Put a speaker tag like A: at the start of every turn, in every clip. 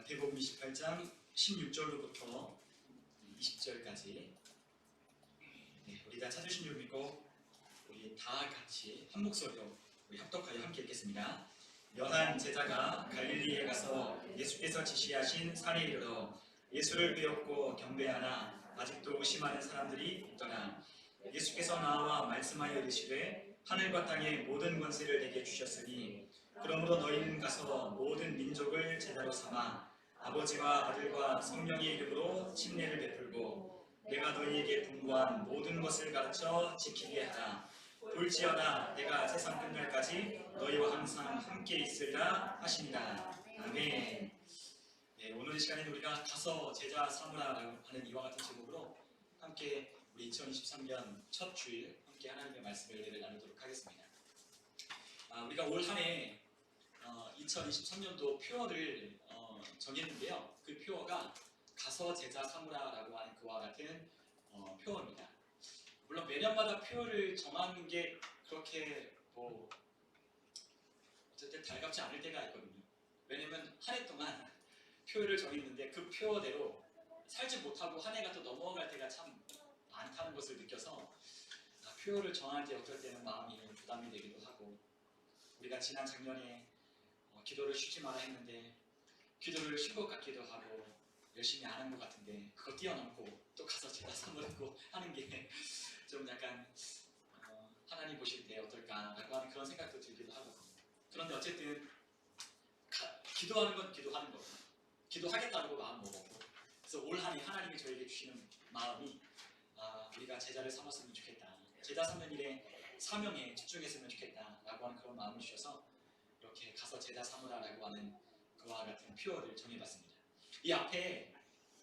A: 마태복음 28장 16절로부터 20절까지 우리 다 찾으신 줄 믿고 우리 다 같이 한 목소리로 우리 합독하여 함께 읽겠습니다. 연한 제자가 갈릴리에 가서 예수께서 지시하신 산에 이르러 예수를 배웠고 경배하나 아직도 의심하는 사람들이 있더라. 예수께서 나와 말씀하여 이르시되 하늘과 땅의 모든 권세를 내게 주셨으니 그러므로 너희는 가서 모든 민족을 제자로 삼아 아버지와 아들과 성령의 이름으로 침례를 베풀고 내가 너희에게 분부한 모든 것을 가르쳐 지키게 하라. 볼지어다 내가 세상 끝날까지 너희와 항상 함께 있으리라 하시니라. 아멘. 오늘 이 시간에는 우리가 가서 제자 삼으라라고 하는 이와 같은 제목으로 함께 우리 2023년 첫 주일 함께 하나님의 말씀을 나누도록 하겠습니다. 우리가 올 한 해 2023년도 표어를 정했는데요. 그 표어가 가서 제자 삼으라라고 하는 그와 같은 표어입니다. 물론 매년마다 표어를 정하는 게 그렇게 어쨌든 달갑지 않을 때가 있거든요. 왜냐면 한 해 동안 표어를 정했는데 그 표어대로 살지 못하고 한 해가 또 넘어갈 때가 참 많다는 것을 느껴서 표어를 정할 때 어떨 때는 마음이 부담이 되기도 하고, 우리가 지난 작년에 기도를 쉬지 마라 했는데 기도를 쉰 것 같기도 하고 열심히 안 한 것 같은데 그거 뛰어넘고 또 가서 제자 삼으라고 하는 게 좀 약간 하나님 보실 때 어떨까라고 하는 그런 생각도 들기도 하거든요. 그런데 어쨌든 기도하는 건 기도하는 거고 기도하겠다고 마음 먹었고, 그래서 올 한 해 하나님이 저에게 주시는 마음이 우리가 제자를 삼았으면 좋겠다, 제자 삼는 일에 사명에 집중했으면 좋겠다라고 하는 그런 마음을 주셔서 이렇게 가서 제자 삼으라라고 하는 그와 같은 표어를 정해봤습니다. 이 앞에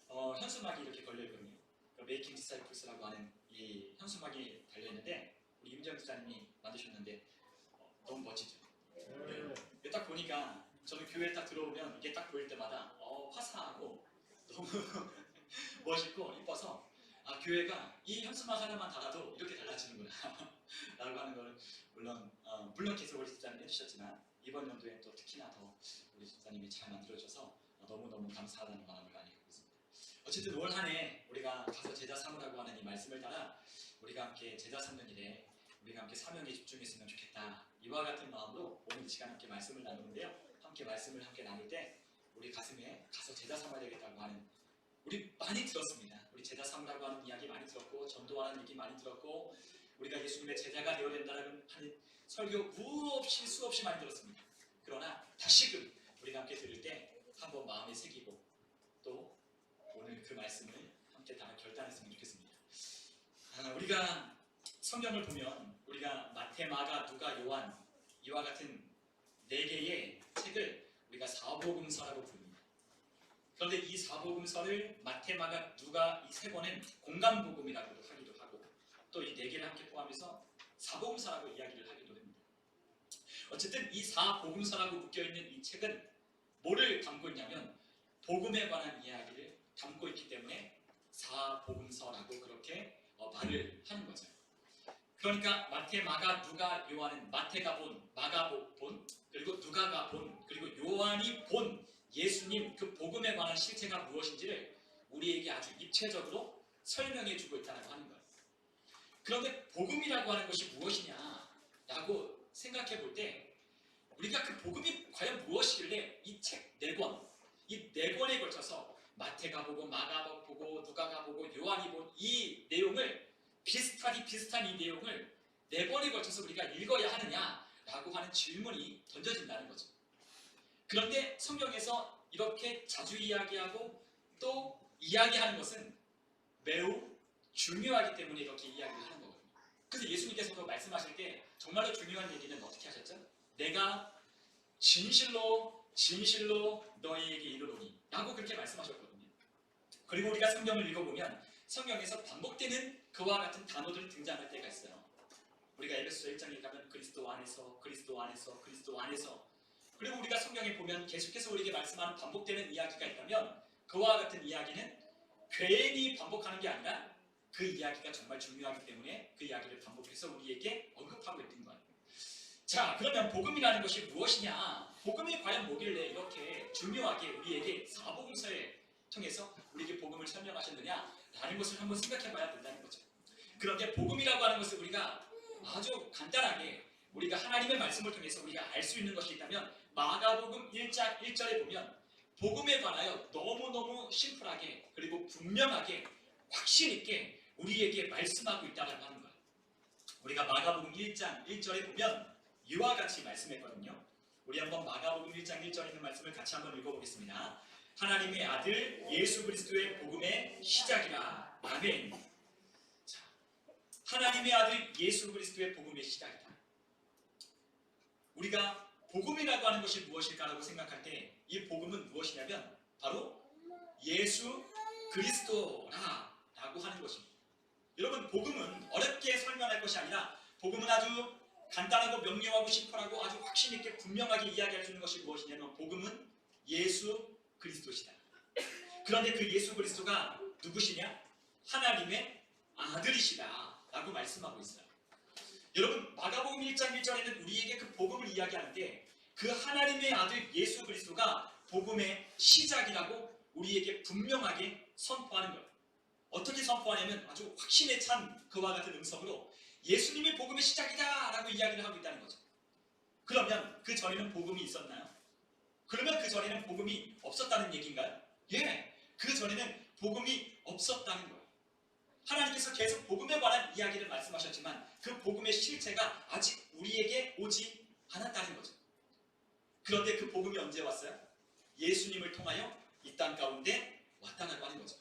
A: 현수막이 이렇게 걸려있거든요. 메이킹 디사이플스라고 하는 이 현수막이 달려있는데 우리 임정 기자님이 만드셨는데 너무 멋지죠? 네. 딱 보니까 저는 교회에 딱 들어오면 이게 딱 보일 때마다 화사하고 너무 멋있고 이뻐서 교회가 이 현수막 하나만 달아도 이렇게 달라지는구나 라고 하는 걸 물론 계속 우리 집사님이 해주셨지만 이번 연도에 또 특히나 더 우리 집사님이 잘 만들어줘서 너무너무 감사하다는 마음을 많이 갖고 있습니다. 어쨌든 올 한 해 우리가 가서 제자 삼으라고 하는 이 말씀을 따라 우리가 함께 제자 삼는 일에 우리가 함께 사명에 집중했으면 좋겠다, 이와 같은 마음으로 오늘 이 시간 함께 말씀을 나누는데요. 함께 말씀을 함께 나눌 때 우리 가슴에 가서 제자 삼아야 되겠다고 하는, 우리 많이 들었습니다. 우리 제자 삼으라고 하는 이야기 많이 들었고 전도하는 얘기 많이 들었고 우리가 예수님의 제자가 되어야 된다는 하는 설교 수없이 많이 들었습니다. 그러나 다시금 우리가 함께 들을 때 한번 마음에 새기고 또 오늘 그 말씀을 함께 다 결단했으면 좋겠습니다. 우리가 성경을 보면 우리가 마태, 마가, 누가, 요한 이와 같은 4개의 책을 우리가 사복음서라고 부릅니다. 그런데 이 사복음서를 마태, 마가, 누가 이 3권은 공간복음이라고도 하기도 하고 또 이 4개를 함께 포함해서 사복음서라고 이야기를 하기도 합니다. 어쨌든 이 사복음서라고 묶여있는 이 책은 뭐를 담고 있냐면 복음에 관한 이야기를 담고 있기 때문에 사복음서라고 그렇게 말을 하는 거죠. 그러니까 마태, 마가, 누가, 요한은 마태가 본, 마가 본, 그리고 누가가 본, 그리고 요한이 본 예수님 그 복음에 관한 실체가 무엇인지를 우리에게 아주 입체적으로 설명해 주고 있다고 하는 거예요. 그런데 복음이라고 하는 것이 무엇이냐라고 생각해 볼 때 우리가 그 복음이 과연 무엇이길래 이 책 4권, 이 4권에 걸쳐서 마태가 보고 마가가 보고 누가가 보고 요한이 본 이 내용을 비슷한 이 내용을 4번에 걸쳐서 우리가 읽어야 하느냐라고 하는 질문이 던져진다는 거죠. 그런데 성경에서 이렇게 자주 이야기하고 또 이야기하는 것은 매우 중요하기 때문에 이렇게 이야기를 하는 거거든요. 그래서 예수님께서도 말씀하실 때 정말로 중요한 얘기는 어떻게 하셨죠? 내가 진실로 너희에게 이르노니 라고 그렇게 말씀하셨거든요. 그리고 우리가 성경을 읽어보면 성경에서 반복되는 그와 같은 단어들이 등장할 때가 있어요. 우리가 에베소서 1장에 가면 그리스도 안에서 그리고 우리가 성경에 보면 계속해서 우리에게 말씀하는 반복되는 이야기가 있다면 그와 같은 이야기는 괜히 반복하는 게 아니라 그 이야기가 정말 중요하기 때문에 그 이야기를 반복해서 우리에게 언급하고 있는 거예요. 자, 그러면 복음이라는 것이 무엇이냐? 복음이 과연 뭐길래 이렇게 중요하게 우리에게 사복음서에 통해서 우리에게 복음을 설명하셨느냐라는 것을 한번 생각해 봐야 된다는 거죠. 그런데 복음이라고 하는 것을 우리가 아주 간단하게 우리가 하나님의 말씀을 통해서 우리가 알 수 있는 것이 있다면 마가복음 1장 1절에 보면 복음에 관하여 너무너무 심플하게 그리고 분명하게 확신 있게 우리에게 말씀하고 있다고 하는 거예요. 우리가 마가복음 1장 1절에 보면 이와 같이 말씀했거든요. 우리 한번 마가복음 1장 1절에 있는 말씀을 같이 한번 읽어보겠습니다. 하나님의 아들 예수 그리스도의 복음의 시작이라. 아멘. 자, 하나님의 아들 예수 그리스도의 복음의 시작이다. 우리가 복음이라고 하는 것이 무엇일까라고 생각할 때 이 복음은 무엇이냐면 바로 예수 그리스도라고 하는 것입니다. 여러분, 복음은 어렵게 설명할 것이 아니라 복음은 아주 간단하고 명료하고 심플하고 아주 확신 있게 분명하게 이야기할 수 있는 것이 무엇이냐면 복음은 예수 그리스도시다. 그런데 그 예수 그리스도가 누구시냐? 하나님의 아들이시다 라고 말씀하고 있어요. 여러분, 마가복음 1장 1절에는 우리에게 그 복음을 이야기하는데 그 하나님의 아들 예수 그리스도가 복음의 시작이라고 우리에게 분명하게 선포하는 거예요. 어떻게 선포하냐면 아주 확신에 찬 그와 같은 음성으로 예수님의 복음의 시작이다 라고 이야기를 하고 있다는 거죠. 그러면 그 전에는 복음이 있었나요? 그러면 그 전에는 복음이 없었다는 얘기인가요? 예, 그 전에는 복음이 없었다는 거예요. 하나님께서 계속 복음에 관한 이야기를 말씀하셨지만 그 복음의 실체가 아직 우리에게 오지 않았다는 거죠. 그런데 그 복음이 언제 왔어요? 예수님을 통하여 이 땅 가운데 왔다라고 하는 거죠.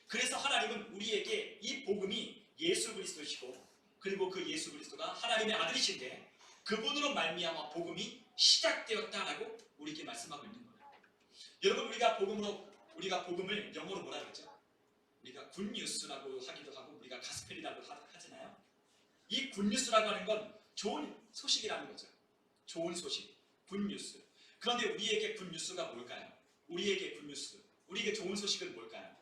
A: 그래서 하나님은 우리에게 이 복음이 예수 그리스도시고 그리고 그 예수 그리스도가 하나님의 아들이신데 그분으로 말미암아 복음이 시작되었다라고 우리에게 말씀하고 있는 거예요. 여러분, 우리가 복음을 영어로 뭐라 그러죠? 우리가 굿뉴스라고 하기도 하고 우리가 가스펠이라고 하잖아요. 이 굿뉴스라고 하는 건 좋은 소식이라는 거죠. 좋은 소식, 굿뉴스. 그런데 우리에게 굿뉴스가 뭘까요? 우리에게 굿뉴스, 우리에게 좋은 소식은 뭘까요?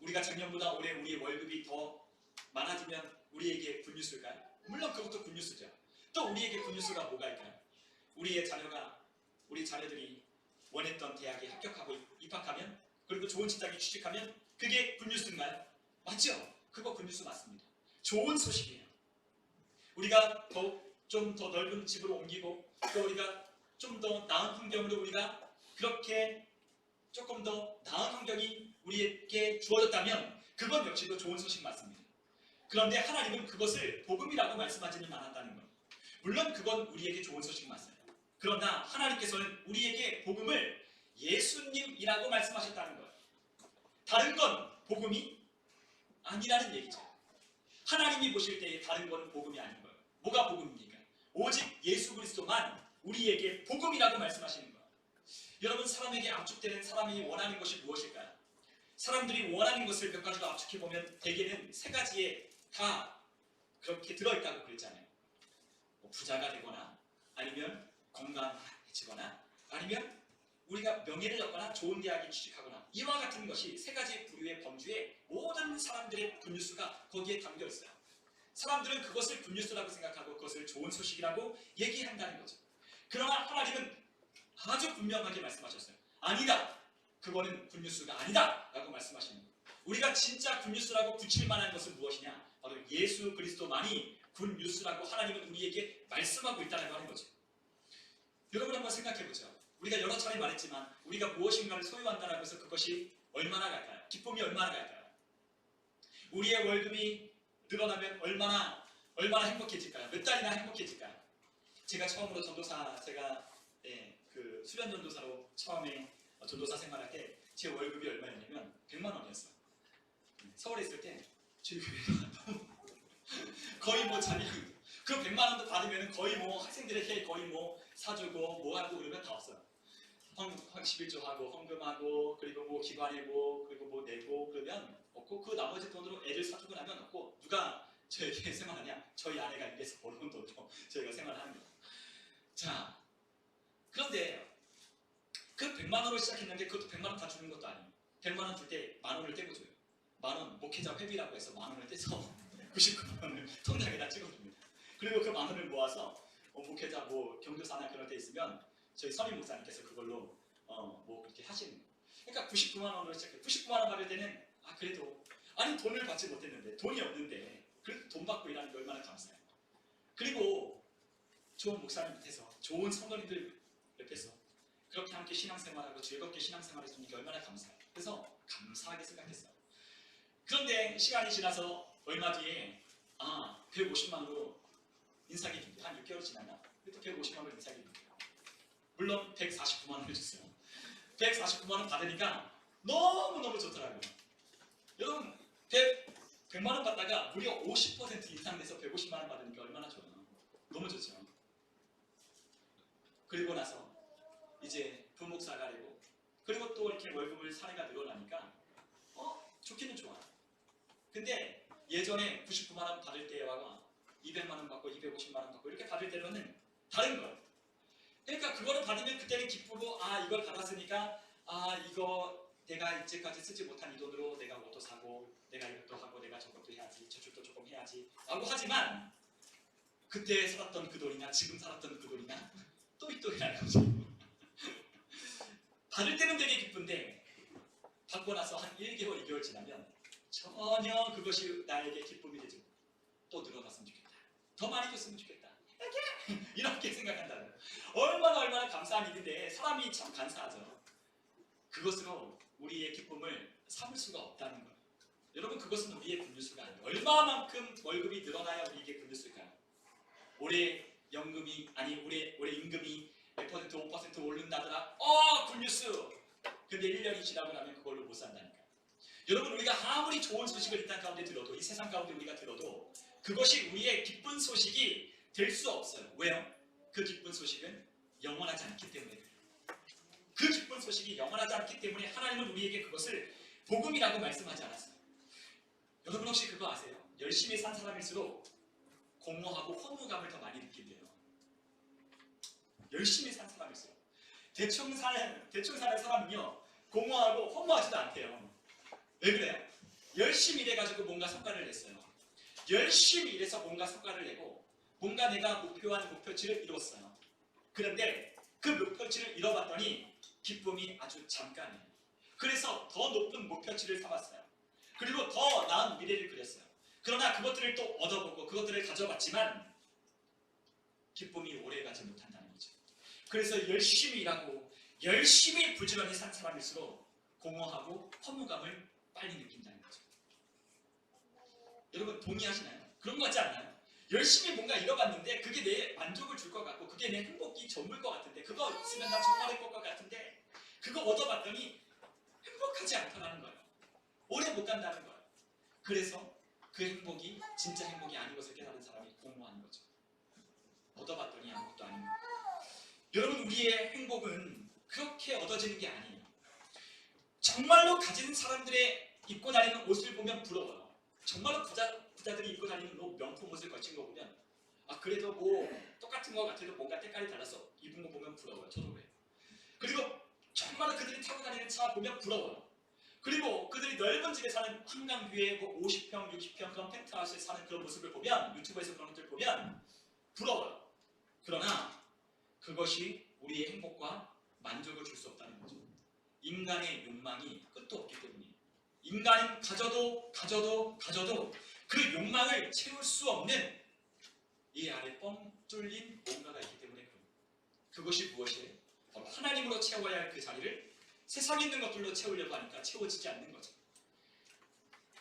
A: 우리가 작년보다 올해 우리의 월급이 더 많아지면 우리에게 굿뉴스일까요? 물론 그것도 굿뉴스죠. 또 우리에게 굿뉴스가 뭐가 있까요? 우리 자녀들이 원했던 대학에 합격하고 입학하면 그리고 좋은 직장에 취직하면 그게 굿뉴스인가요? 맞죠? 그거 굿뉴스 맞습니다. 좋은 소식이에요. 우리가 좀 더 넓은 집으로 옮기고 또 우리가 좀 더 나은 환경으로 우리가 그렇게 조금 더 나은 환경이 우리에게 주어졌다면 그건 역시도 좋은 소식 맞습니다. 그런데 하나님은 그것을 복음이라고 말씀하지는 않았다는 거예요. 물론 그건 우리에게 좋은 소식 맞아요. 그러나 하나님께서는 우리에게 복음을 예수님이라고 말씀하셨다는 거예요. 다른 건 복음이 아니라는 얘기죠. 하나님이 보실 때에 다른 거는 복음이 아닌 거예요. 뭐가 복음입니까? 오직 예수 그리스도만 우리에게 복음이라고 말씀하시는 거예요. 여러분, 사람에게 압축되는 사람이 원하는 것이 무엇일까요? 사람들이 원하는 것을 몇 가지로 압축해보면 대개는 세 가지에 다 그렇게 들어있다고 그랬잖아요. 부자가 되거나 아니면 건강해지거나 아니면 우리가 명예를 얻거나 좋은 대학에 취직하거나 이와 같은 것이 세 가지 부류의 범주에 모든 사람들의 굿뉴스가 거기에 담겨 있어요. 사람들은 그것을 굿뉴스라고 생각하고 그것을 좋은 소식이라고 얘기한다는 거죠. 그러나 하나님은 아주 분명하게 말씀하셨어요. 아니다. 그거는 굿뉴스가 아니다 라고 말씀하시는 거예요. 우리가 진짜 굿뉴스라고 붙일 만한 것은 무엇이냐? 바로 예수 그리스도만이 굿뉴스라고 하나님은 우리에게 말씀하고 있다는 하는 거죠. 여러분, 한번 생각해보죠. 우리가 여러 차례 말했지만 우리가 무엇인가를 소유한다고 해서 그것이 얼마나 갈까요? 기쁨이 얼마나 갈까요? 우리의 월급이 늘어나면 얼마나 행복해질까요? 몇 달이나 행복해질까요? 제가 처음으로 그 수련 전도사로 처음에 전도사 생활할 때 제 월급이 얼마였냐면 100만 원이었어요. 서울에 있을 때 저희 교회가 거의 뭐 그 100만 원도 받으면 거의 뭐 학생들에게 거의 뭐 사주고 뭐 하고 그러면 다 없어요. 11조 하고 헌금하고 그리고 뭐 기관에 그리고 뭐 내고 그러면 없고 그 나머지 돈으로 애를 사주고 나면 없고 누가 저에게 생활하냐? 저희 아내가 입에서 벌어온 돈으로 저희가 생활하는 거예요. 자, 그런데 그 100만 원으로 시작했는데 그것도 100만 원 다 주는 것도 아니에요. 100만 원 줄 때 만 원을 떼고 줘요. 만 원 목회자 회비라고 해서 만 원을 떼서 99만 원을 통장에다 찍어줍니다. 그리고 그 만 원을 모아서 목회자 뭐 경조사나 그런 데 있으면 저희 선임 목사님께서 그걸로 뭐 그렇게 하시는 거예요. 그러니까 99만 원으로 시작해. 99만 원 받을 때는 그래도 아니 돈을 받지 못했는데 돈이 없는데 그래도 돈 받고 일하는 게 얼마나 감사해요. 그리고 좋은 목사님 밑에서 좋은 성도님들 옆에서 그렇게 함께 신앙생활하고 즐겁게 신앙생활을 해주는 게 얼마나 감사해요. 그래서 감사하게 생각했어요. 그런데 시간이 지나서 얼마 뒤에 150만 원으로 인사기 준대. 한 6개월 지났나? 그때 150만 원 인사기 준대. 물론 149만 원을 줬어요. 149만 원 받으니까 너무너무 좋더라고요. 여러분 100만 원 받다가 무려 50% 인상 내서 150만 원 받으니까 얼마나 좋아요. 너무 좋죠. 그리고 나서 이제 부목사가 되고 그리고 또 이렇게 월급을 사례가 늘어나니까 좋기는 좋아요. 근데 예전에 99만 원 받을 때와 200만 원 받고 250만 원 받고 이렇게 받을 때로는 다른 거예요. 그러니까 그거를 받으면 그때는 기쁘고 이걸 받았으니까 이거 내가 이제까지 쓰지 못한 이 돈으로 내가 옷도 사고 내가 이것도 하고 내가 저것도 해야지 저축도 조금 해야지 라고 하지만 그때 살았던 그 돈이나 지금 살았던 그 돈이나 또이또이라는 거죠. 받을 때는 되게 기쁜데 받고 나서 한 1개월, 2개월 지나면 전혀 그것이 나에게 기쁨이 되지 못해. 또 늘어났으면 좋겠다. 더 많이 줬으면 좋겠다. 이렇게 생각한다는 거예요. 얼마나 감사한 일인데 사람이 참 간사하죠. 그것으로 우리의 기쁨을 삼을 수가 없다는 거예요. 여러분 그것은 우리의 굿뉴스가 아니에요. 얼마만큼 월급이 늘어나야 우리에게 굿뉴스일까요? 올해 연금이 올해 임금이 1%, 5% 오른다더라. 굿뉴스! 근데 1년이 지나고 나면 그걸로 못 산다니까. 여러분 우리가 아무리 좋은 소식을 이 땅 가운데 들어도 이 세상 가운데 우리가 들어도 그것이 우리의 기쁜 소식이 될 수 없어요. 왜요? 그 기쁜 소식은 영원하지 않기 때문에 그래요. 그 기쁜 소식이 영원하지 않기 때문에 하나님은 우리에게 그것을 복음이라고 말씀하지 않았어요. 여러분 혹시 그거 아세요? 열심히 산 사람일수록 공허하고 허무감을 더 많이 느낀대요. 열심히 산 사람일수록. 대충 사는 사람은요 공허하고 허무하지도 않대요. 왜 그래요? 열심히 일해가지고 뭔가 성과를 냈어요. 열심히 일해서 뭔가 성과를 내고 뭔가 내가 목표한 목표치를 이뤘어요. 그런데 그 목표치를 이뤄봤더니 기쁨이 아주 잠깐이에요. 그래서 더 높은 목표치를 삼았어요. 그리고 더 나은 미래를 그렸어요. 그러나 그것들을 또 얻어보고 그것들을 가져봤지만 기쁨이 오래가지 못한다는 거죠. 그래서 열심히 일하고 열심히 부지런히 산 사람일수록 공허하고 허무감을 빨리 느낀다는 거죠. 여러분 동의하시나요? 그런 거 같지 않나요? 열심히 뭔가 잃어봤는데 그게 내 만족을 줄 것 같고 그게 내 행복이 전부일 것 같은데 그거 있으면 나 정말 행복할 것 같은데 그거 얻어봤더니 행복하지 않다는 거예요. 오래 못 간다는 거예요. 그래서 그 행복이 진짜 행복이 아닌 것을 깨달은 사람이 공허한 거죠. 얻어봤더니 아무것도 아닌 거예요. 여러분 우리의 행복은 그렇게 얻어지는 게 아니에요. 정말로 가진 사람들의 입고 다니는 옷을 보면 부러워요. 정말로 부자들이 입고 다니는 명품 옷을 걸친 거 보면 그래도 뭐 똑같은 거 같아도 뭔가 때깔이 달라서 입은 거 보면 부러워요. 저도 그래요. 그리고 정말로 그들이 타고 다니는 차 보면 부러워요. 그리고 그들이 넓은 집에 사는 한강뷰에 뭐 50평, 60평 그런 펜트하우스에 사는 그런 모습을 보면 유튜브에서 그런 것들을 보면 부러워요. 그러나 그것이 우리의 행복과 만족을 줄 수 없다는 거죠. 인간의 욕망이 끝도 없기 때문이에요. 인간은 가져도 그 욕망을 채울 수 없는 이 안에 뻥 뚫린 뭔가가 있기 때문에 그래요. 그것이 무엇이에요? 바로 하나님으로 채워야 할 그 자리를 세상에 있는 것들로 채우려고 하니까 채워지지 않는 거죠.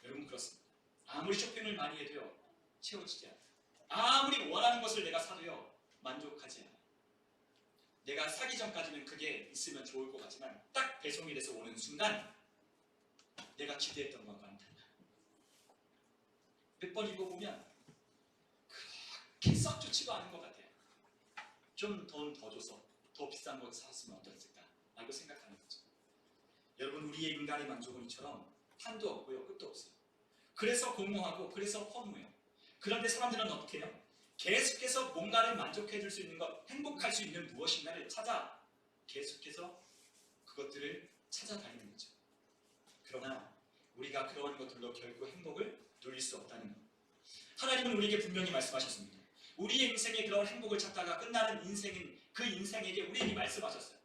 A: 여러분 그렇습니다. 아무리 쇼핑을 많이 해도요 채워지지 않아요. 아무리 원하는 것을 내가 사도요 만족하지 않아요. 내가 사기 전까지는 그게 있으면 좋을 것 같지만 딱 배송이 돼서 오는 순간 내가 기대했던 것과는 달라요. 몇 번 입어보면 그렇게 썩 좋지도 않은 것 같아요. 좀 돈 더 줘서 더 비싼 거 샀으면 어땠을까 라고 생각하는 거죠. 여러분 우리의 인간의 만족은 이처럼 한도 없고요 끝도 없어요. 그래서 공허하고 그래서 허무해요. 그런데 사람들은 어떻게 해요? 계속해서 뭔가를 만족해 줄 수 있는 것, 행복할 수 있는 무엇인가를 찾아 계속해서 그것들을 찾아다니는 거죠. 그러나 우리가 그러한 것들로 결국 행복을 누릴 수 없다는 것. 하나님은 우리에게 분명히 말씀하셨습니다. 우리의 인생에 그런 행복을 찾다가 끝나는 인생인 그 인생에게 우리에게 말씀하셨어요.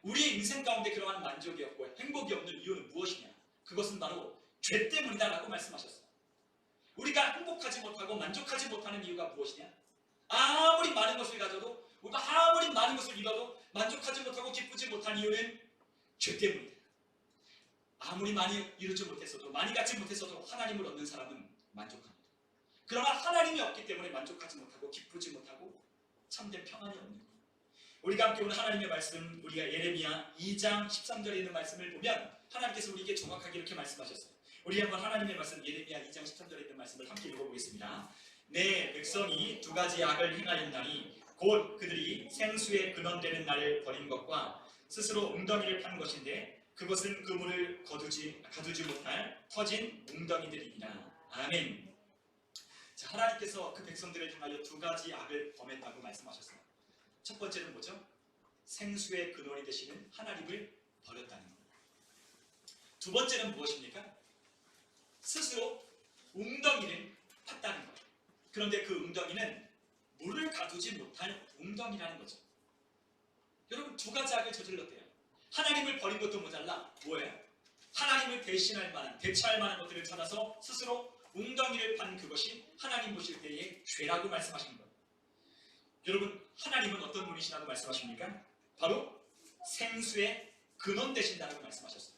A: 우리의 인생 가운데 그러한 만족이 없고 행복이 없는 이유는 무엇이냐? 그것은 바로 죄 때문이다라고 말씀하셨어요. 우리가 행복하지 못하고 만족하지 못하는 이유가 무엇이냐? 아무리 많은 것을 가져도, 우리가 아무리 많은 것을 잃어도 만족하지 못하고 기쁘지 못한 이유는 죄 때문이다. 아무리 많이 이루지 못했어도, 많이 갖지 못했어도 하나님을 얻는 사람은 만족합니다. 그러나 하나님이 없기 때문에 만족하지 못하고 기쁘지 못하고 참된 평안이 없는 거예요. 우리가 함께 오늘 하나님의 말씀, 우리가 예레미야 2장 13절에 있는 말씀을 보면 하나님께서 우리에게 정확하게 이렇게 말씀하셨어요. 우리 한번 하나님의 말씀 예레미야 2장 13절에 있는 말씀을 함께 읽어보겠습니다. 내 백성이 두 가지 악을 행하였나니 곧 그들이 생수의 근원되는 날을 버린 것과 스스로 웅덩이를 판 것인데 그것은 그물을 가두지 못할 터진 웅덩이들이니라. 아멘. 자, 하나님께서 그 백성들을 향하여 두 가지 악을 범했다고 말씀하셨어요. 첫 번째는 뭐죠? 생수의 근원이 되시는 하나님을 버렸다는 겁니다. 두 번째는 무엇입니까? 스스로 웅덩이를 팠다는 거예요. 그런데 그 웅덩이는 물을 가두지 못할 웅덩이라는 거죠. 여러분, 두 가지 악을 저질렀대요. 하나님을 버린 것도 모자라 뭐예요? 하나님을 대신할 만한, 대처할 만한 것들을 찾아서 스스로 웅덩이를 판 그것이 하나님 보실 때의 죄라고 말씀하신 거예요. 여러분, 하나님은 어떤 분이시라고 말씀하십니까? 바로 생수의 근원 되신다고 말씀하셨어요.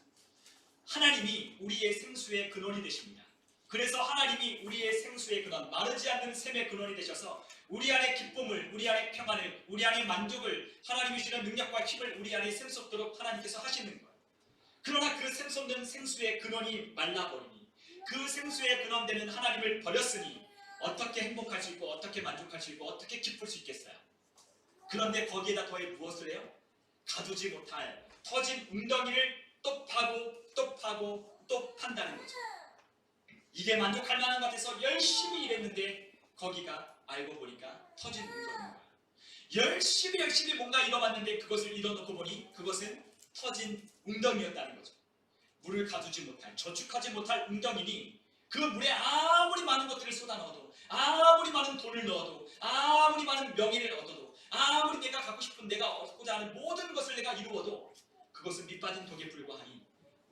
A: 하나님이 우리의 생수의 근원이 되십니다. 그래서 하나님이 우리의 생수의 근원, 마르지 않는 샘의 근원이 되셔서 우리 안에 기쁨을, 우리 안에 평안을, 우리 안에 만족을, 하나님이 주시는 능력과 힘을 우리 안에 샘솟도록 하나님께서 하시는 거예요. 그러나 그 샘솟는 생수의 근원이 말라버리니, 그 생수의 근원 되는 하나님을 버렸으니 어떻게 행복할 수 있고 어떻게 만족할 수 있고 어떻게 기쁠 수 있겠어요? 그런데 거기에다 더해 무엇을 해요? 가두지 못할 터진 웅덩이를 또 파고 또 파고 또 판다는 거죠. 이게 만족할 만한 것 같아서 열심히 일했는데 거기가 알고 보니까 터진 웅덩이인 거예요. 열심히 뭔가 잃어봤는데 그것을 잃어놓고 보니 그것은 터진 웅덩이였다는 거죠. 물을 가두지 못할, 저축하지 못할 웅덩이니 그 물에 아무리 많은 것들을 쏟아 넣어도, 아무리 많은 돈을 넣어도, 아무리 많은 명예를 얻어도, 아무리 내가 갖고 싶은, 내가 얻고자 하는 모든 것을 내가 이루어도 그것은 밑빠진 독에 불과하니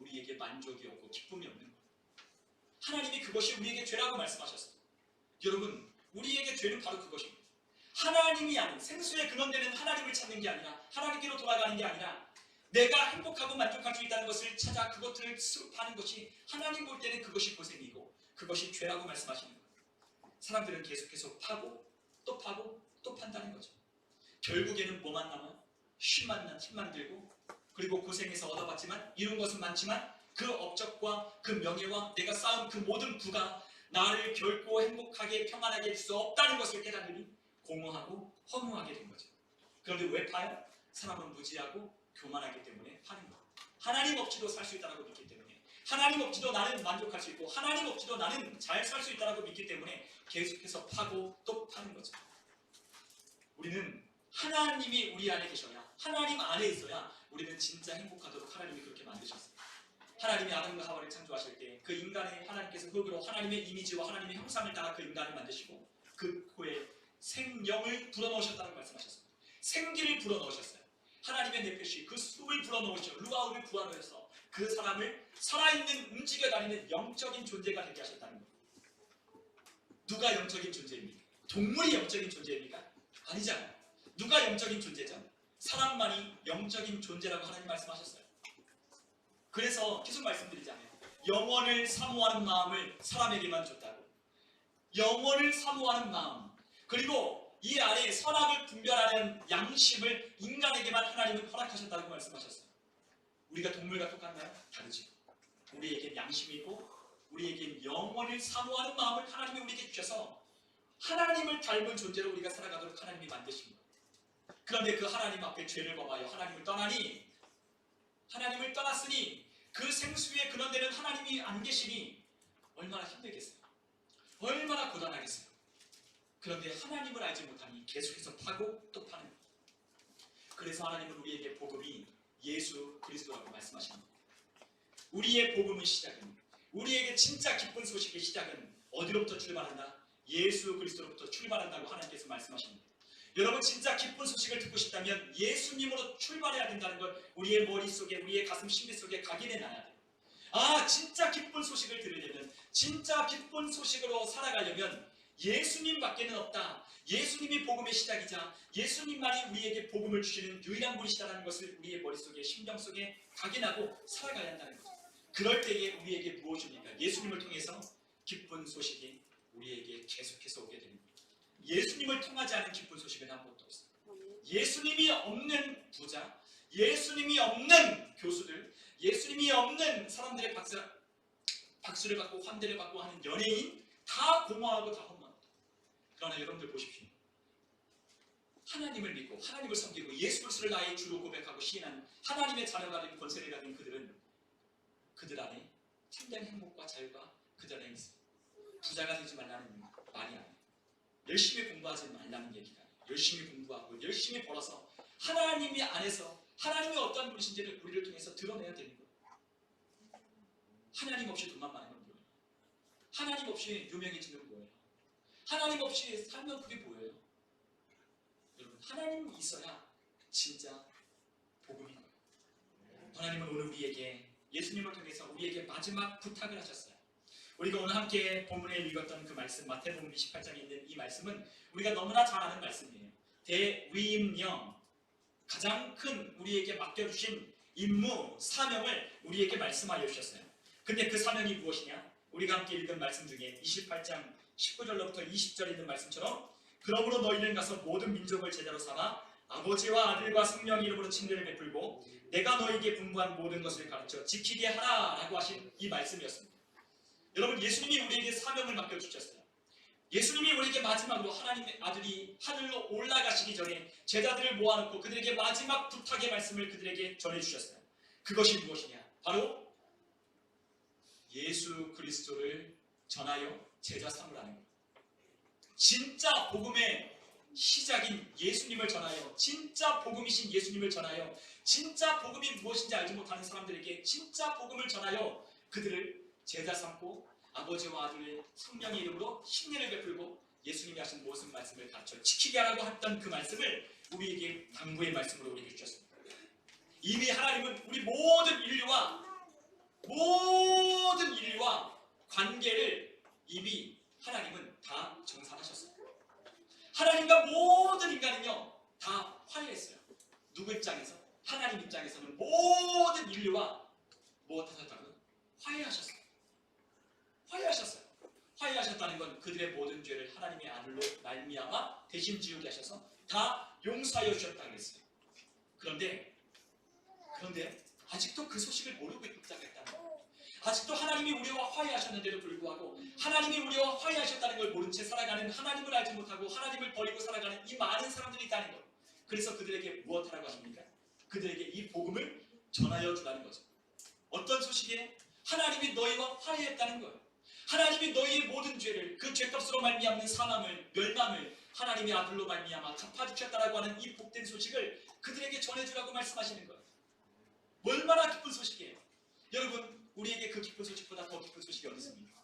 A: 우리에게 만족이 없고 기쁨이 없는 거예요. 하나님이 그것이 우리에게 죄라고 말씀하셨어요. 여러분, 우리에게 죄는 바로 그것입니다. 하나님이 아닌, 생수의 근원되는 하나님을 찾는 게 아니라, 하나님께로 돌아가는 게 아니라 내가 행복하고 만족할 수 있다는 것을 찾아 그것들을 파는 것이, 하나님 볼 때는 그것이 고생이고 그것이 죄라고 말씀하시는 거예요. 사람들은 계속해서 파고 또 파고 또 판다는 거죠. 결국에는 뭐만 남아요? 힘만 들고, 그리고 고생해서 얻어봤지만 이룬 것은 많지만 그 업적과 그 명예와 내가 쌓은 그 모든 부가 나를 결코 행복하게 평안하게 할 수 없다는 것을 깨달으니 공허하고 허무하게 된 거죠. 그런데 왜 파요? 사람은 무지하고 교만하기 때문에 파는 거예요. 하나님 없이도 살 수 있다고 믿기 때문에, 하나님 없이도 나는 만족할 수 있고 하나님 없이도 나는 잘 살 수 있다고 믿기 때문에 계속해서 파고 또 파는 거죠. 우리는 하나님이 우리 안에 계셔야, 하나님 안에 있어야 우리는 진짜 행복하도록 하나님이 그렇게 만드셨어요. 하나님이 아담과 하와를 창조하실 때 그 인간의 하나님께서 흙으로 하나님의 이미지와 하나님의 형상을 따라 그 인간을 만드시고 그 코에 생명을 불어넣으셨다고 말씀하셨습니다. 생기를 불어넣으셨어요. 하나님의 내펫이 그 숨을 불어넣으셔 루아우를 부활하셔서 그 사람을 살아있는 움직여 다니는 영적인 존재가 되게 하셨다는 거예요. 누가 영적인 존재입니까? 동물이 영적인 존재입니까? 아니잖아요. 누가 영적인 존재죠? 사람만이 영적인 존재라고 하나님 말씀하셨어요. 그래서 계속 말씀드리잖아요. 영원을 사모하는 마음을 사람에게만 줬다고. 영원을 사모하는 마음, 그리고 이 안에 선악을 분별하는 양심을 인간에게만 하나님은 허락하셨다고 말씀하셨어요. 우리가 동물과 똑같나요? 다르죠. 우리에겐 양심이 있고 우리에겐 영원을 사모하는 마음을 하나님이 우리에게 주셔서 하나님을 닮은 존재로 우리가 살아가도록 하나님이 만드신 거예요. 그런데 그 하나님 앞에 죄를 범하여 하나님을 떠났으니 그 생수에 근원되는 하나님이 안 계시니 얼마나 힘들겠어요. 얼마나 고단하겠어요. 그런데 하나님을 알지 못하니 계속해서 파고 또 파는 거예요. 그래서 하나님은 우리에게 복음이 예수 그리스도라고 말씀하십니다. 우리의 복음의 시작은, 우리에게 진짜 기쁜 소식의 시작은 어디로부터 출발한다? 예수 그리스도로부터 출발한다고 하나님께서 말씀하십니다. 여러분 진짜 기쁜 소식을 듣고 싶다면 예수님으로 출발해야 된다는 걸 우리의 머릿속에, 우리의 가슴 심리 속에 각인해놔야 돼요. 진짜 기쁜 소식을 들으려면, 진짜 기쁜 소식으로 살아가려면 예수님밖에는 없다. 예수님이 복음의 시작이자 예수님만이 우리에게 복음을 주시는 유일한 분이시다는 것을 우리의 머릿속에, 심령 속에 각인하고 살아가야 한다는 거죠. 그럴 때에 우리에게 무엇입니까? 예수님을 통해서 기쁜 소식이 우리에게 계속해서 오게 됩니다. 예수님을 통하지 않은 기쁜 소식은 아무것도 없어요. 예수님이 없는 부자, 예수님이 없는 교수들, 예수님이 없는 사람들의 박수를 받고 환대를 받고 하는 연예인, 다 공허하고 다 헛망합니다. 그러나 여러분들 보십시오. 하나님을 믿고 하나님을 섬기고 예수 그리스도를 나의 주로 고백하고 시인한 하나님의 자녀가 된 권세를 가진 그들은 그들 안에 참된 행복과 자유가 그들 안에 있어요. 부자가 되지 말라는 말이 아니에요. 열심히 공부하지 말라는 얘기가 아니에요. 열심히 공부하고 열심히 벌어서 하나님이 안에서 하나님이 어떤 분이신지를 우리를 통해서 드러내야 되는 거예요. 하나님 없이 돈만 많으면 뭐예요? 하나님 없이 유명해지면 뭐예요? 하나님 없이 살면 그게 뭐예요? 여러분, 하나님이 있어야 진짜 복음인 거예요. 하나님은 오늘 우리에게 예수님을 통해서 우리에게 마지막 부탁을 하셨어요. 우리가 오늘 함께 본문에 읽었던 그 말씀, 마태복음 28장에 있는 이 말씀은 우리가 너무나 잘 아는 말씀이에요. 대위임령, 가장 큰 우리에게 맡겨주신 임무, 사명을 우리에게 말씀하여 주셨어요. 근데 그 사명이 무엇이냐? 우리가 함께 읽은 말씀 중에 28장 19절로부터 20절에 있는 말씀처럼 그러므로 너희는 가서 모든 민족을 제자로 삼아 아버지와 아들과 성령의 이름으로 침례를 베풀고 내가 너희에게 분부한 모든 것을 가르쳐 지키게 하라 라고 하신 이 말씀이었습니다. 여러분, 예수님이 우리에게 사명을 맡겨주셨어요. 예수님이 우리에게 마지막으로 하나님의 아들이 하늘로 올라가시기 전에 제자들을 모아놓고 그들에게 마지막 부탁의 말씀을 그들에게 전해주셨어요. 그것이 무엇이냐? 바로 예수 그리스도를 전하여 제자 삼으라는 거예요. 진짜 복음의 시작인 예수님을 전하여, 진짜 복음이신 예수님을 전하여, 진짜 복음이 무엇인지 알지 못하는 사람들에게 진짜 복음을 전하여 그들을 제자 삼고 아버지와 아들의 성령의 이름으로 신뢰를 베풀고 예수님이 하신 모든 말씀을 가르쳐 지키게 하라고 했던 그 말씀을 우리에게 당부의 말씀으로 우리에게 주셨습니다. 이미 하나님은 우리 모든 인류와 관계를 이미 하나님은 다 정산하셨어요. 하나님과 모든 인간은요 다 화해했어요. 누구 입장에서? 하나님 입장에서는 모든 인류와 무엇하셨다고요? 화해하셨어요. 화해하셨다는 건 그들의 모든 죄를 하나님의 아들로 말미암아 대신 지우게 하셔서 다 용서하여 주셨다고 했어요. 그런데 아직도 그 소식을 모르고 있다는 거예요. 아직도 하나님이 우리와 화해하셨는데도 불구하고 하나님이 우리와 화해하셨다는 걸 모른 채 살아가는, 하나님을 알지 못하고 하나님을 버리고 살아가는 이 많은 사람들이 있다는 거예요. 그래서 그들에게 무엇하라고 하십니까? 그들에게 이 복음을 전하여 주라는 거죠. 어떤 소식이에요? 하나님이 너희와 화해했다는 거예요. 하나님이 너희의 모든 죄를, 그 죄값으로 말미암는 사망을, 멸망을 하나님의 아들로 말미암아 갚아주셨다라고 하는 이 복된 소식을 그들에게 전해주라고 말씀하시는 거예요. 얼마나 기쁜 소식이에요. 여러분, 우리에게 그 기쁜 소식보다 더 기쁜 소식이 어디 있습니까?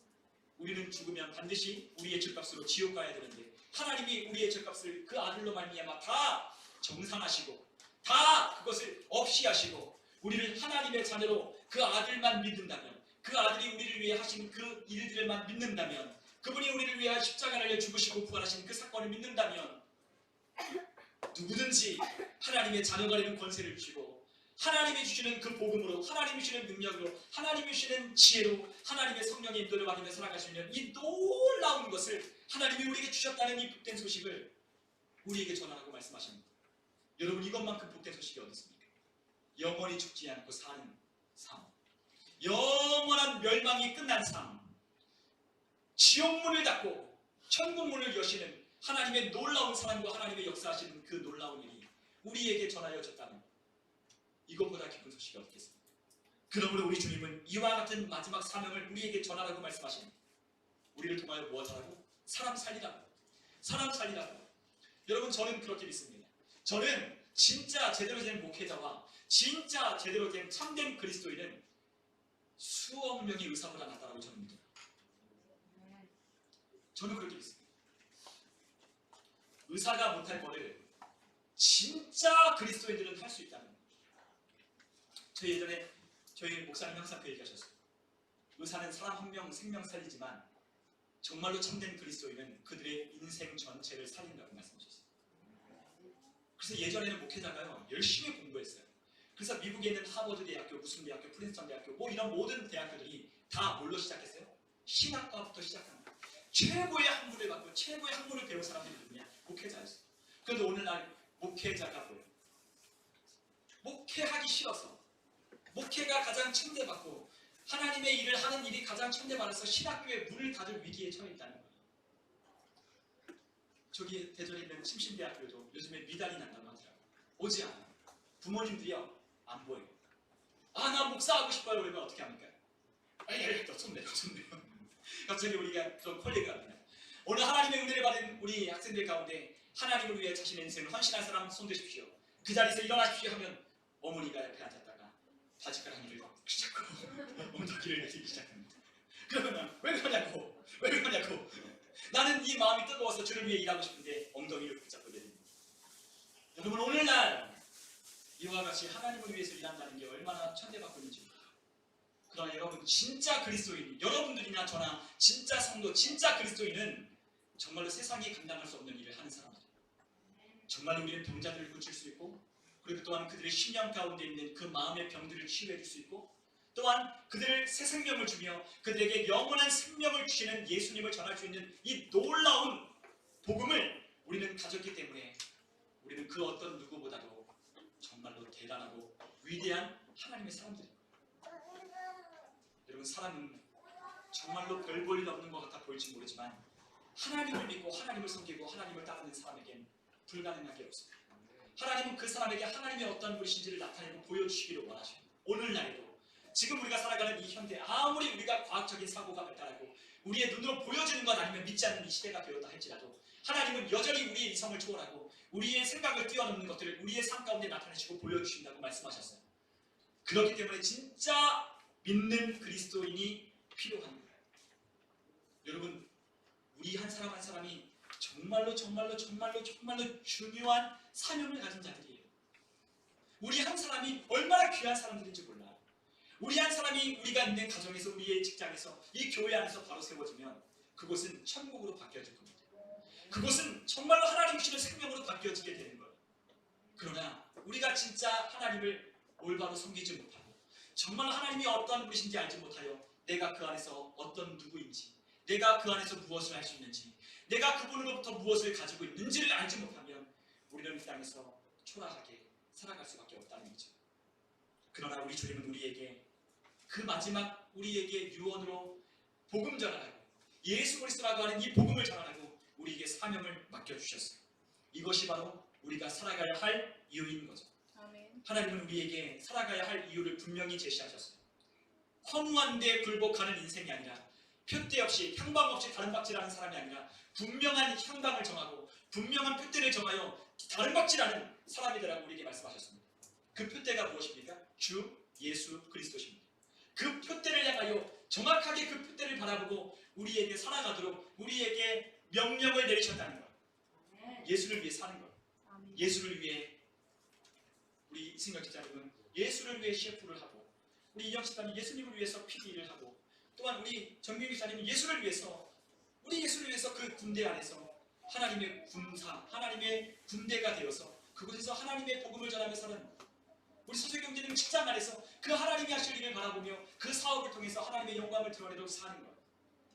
A: 우리는 죽으면 반드시 우리의 죄값으로 지옥 가야 되는데 하나님이 우리의 죄값을 그 아들로 말미암아 다 정산하시고 다 그것을 없이 하시고 우리를 하나님의 자녀로 그 아들만 믿는다면, 그 아들이 우리를 위해 하신 그 일들만 믿는다면, 그분이 우리를 위해 십자가를 죽으시고 부활하신 그 사건을 믿는다면 누구든지 하나님의 자녀가 되는 권세를 주시고 하나님이 주시는 그 복음으로, 하나님이 주시는 능력으로, 하나님이 주시는 지혜로 하나님의 성령의 인도를 받으며 살아갈 수 있는 이 놀라운 것을 하나님이 우리에게 주셨다는 이 복된 소식을 우리에게 전하라고 말씀하십니다. 여러분, 이것만큼 복된 소식이 어디 있습니까? 영원히 죽지 않고 사는 삶, 영원한 멸망이 끝난 삶, 지옥문을 닫고 천국문을 여시는 하나님의 놀라운 사랑과 하나님의 역사하시는 그 놀라운 일이 우리에게 전하여졌다는, 이것보다 기쁜 소식이 없겠습니까? 그러므로 우리 주님은 이와 같은 마지막 사명을 우리에게 전하라고 말씀하십니다. 우리를 통하여 무엇하라고? 사람 살리라고. 여러분, 저는 그렇게 믿습니다. 저는 진짜 제대로 된 목회자와 진짜 제대로 된 참된 그리스도인은 수억 명의 의사보다 낫다라고 저는 믿어요. 저는 그렇게 믿습니다. 의사가 못할 거를 진짜 그리스도인들은 할 수 있다는 거예요. 저희 예전에 저희 목사님 항상 그 얘기하셨어요. 의사는 사람 한 명 생명 살리지만 정말로 참된 그리스도인은 그들의 인생 전체를 살린다고 말씀하셨어요. 그래서 예전에는 목회자가요 열심히 공부했어요. 그래서 미국에 있는 하버드 대학교, 무슨 대학교, 프린스턴 대학교, 뭐 이런 모든 대학교들이 다 뭘로 시작했어요? 신학과부터 시작합니다. 최고의 학문을 받고 최고의 학문을 배운 사람들이 누구냐? 목회자였어요. 그런데 오늘날 목회자가 뭐예요? 목회하기 싫어서, 목회가 가장 천대받고 하나님의 일을 하는 일이 가장 천대받아서 신학교에 문을 닫을 위기에 처해 있다는 거예요. 저기 대전에 있는 침신대학교도 요즘에 미달이 난다고 하더라고요. 오지 않아요. 부모님들이요 안 보여요. 아, 나 목사하고 싶어요. 그러면 어떻게 합니까? 에이, 너 손 내려. 갑자기 우리가 좀 콜리가 합니다. 오늘 하나님의 은혜를 받은 우리 학생들 가운데 하나님을 위해 자신의 인생을 헌신한 사람 손 드십시오. 그 자리에서 일어나십시오 하면 어머니가 옆에 앉았다가 바지가랑이를 잡고 엉덩이를 내리기 시작합니다. 그러면 왜 그러냐고. 나는 이 마음이 뜨거워서 주를 위해 일하고 싶은데 엉덩이를 붙잡고 내립니다. 여러분, 오늘날 이와 같이 하나님을 위해서 일한다는 게 얼마나 천대받고 있는지. 그러나 여러분, 진짜 그리스도인, 여러분들이나 저나 진짜 성도, 진짜 그리스도인은 정말로 세상이 감당할 수 없는 일을 하는 사람들. 정말로 우리는 병자들을 고칠 수 있고, 그리고 또한 그들의 심령 가운데 있는 그 마음의 병들을 치유해 줄 수 있고, 또한 그들을 새 생명을 주며 그들에게 영원한 생명을 주시는 예수님을 전할 수 있는 이 놀라운 복음을 우리는 가졌기 때문에 우리는 그 어떤 누구보다도 정말로 대단하고 위대한 하나님의 사람들입니다. 여러분, 사람은 정말로 별 볼 일 없는 것 같아 보일지 모르지만 하나님을 믿고 하나님을 섬기고 하나님을 따르는 사람에겐 불가능한 게 없습니다. 하나님은 그 사람에게 하나님의 어떤 분이신지를 나타내고 보여주시기를 원하십니다. 오늘날에도 지금 우리가 살아가는 이 현대, 아무리 우리가 과학적인 사고가 발달하고 우리의 눈으로 보여지는 것 아니면 믿지 않는 이 시대가 되었다 할지라도 하나님은 여전히 우리의 이성을 초월하고 우리의 생각을 뛰어넘는 것들을 우리의 삶 가운데 나타내시고 보여주신다고 말씀하셨어요. 그렇기 때문에 진짜 믿는 그리스도인이 필요한 거예요. 여러분, 우리 한 사람 한 사람이 정말로 중요한 사명을 가진 자들이에요. 우리 한 사람이 얼마나 귀한 사람들인지 몰라요. 우리 한 사람이 우리가 있는 가정에서, 우리의 직장에서, 이 교회 안에서 바로 세워지면 그곳은 천국으로 바뀌어질 겁니다. 그곳은 정말로 하나님 주시는 생명으로 바뀌어지게 되는 거예요. 그러나 우리가 진짜 하나님을 올바로 섬기지 못하고 정말 하나님이 어떠한 분이신지 알지 못하여 내가 그 안에서 어떤 누구인지, 내가 그 안에서 무엇을 할 수 있는지, 내가 그분으로부터 무엇을 가지고 있는지를 알지 못하면 우리는 이 땅에서 초라하게 살아갈 수밖에 없다는 거죠. 그러나 우리 주님은 우리에게 그 마지막 우리에게 유언으로 복음 전하라고, 예수 그리스도라고 하는 이 복음을 전하라고 우리에게 사명을 맡겨주셨어요. 이것이 바로 우리가 살아가야 할 이유인 거죠. 아멘. 하나님은 우리에게 살아가야 할 이유를 분명히 제시하셨어요. 허무한 데 굴복하는 인생이 아니라 표대 없이 향방 없이 다른 박질하는 사람이 아니라 분명한 향방을 정하고 분명한 표대를 정하여 다른 박질하는 사람이 되라고 우리에게 말씀하셨습니다. 그 표대가 무엇입니까? 주 예수 그리스도십니다. 그 표대를 향하여 정확하게 그 표대를 바라보고 우리에게 살아가도록 우리에게 명령을 내리셨다는 것. 예수를 위해 사는 것. 예수를 위해, 우리 이승혁 기자님은 예수를 위해 셰프를 하고, 우리 이영 집사님 예수님을 위해서 PD를 하고, 또한 우리 정민 기자님은 예수를 위해서, 우리 예수를 위해서 그 군대 안에서 하나님의 군사, 하나님의 군대가 되어서 그곳에서 하나님의 복음을 전하며 사는 우리 서세경제님 직장 안에서 그 하나님이 하실 일을 바라보며 그 사업을 통해서 하나님의 영광을 드러내도록 사는 것.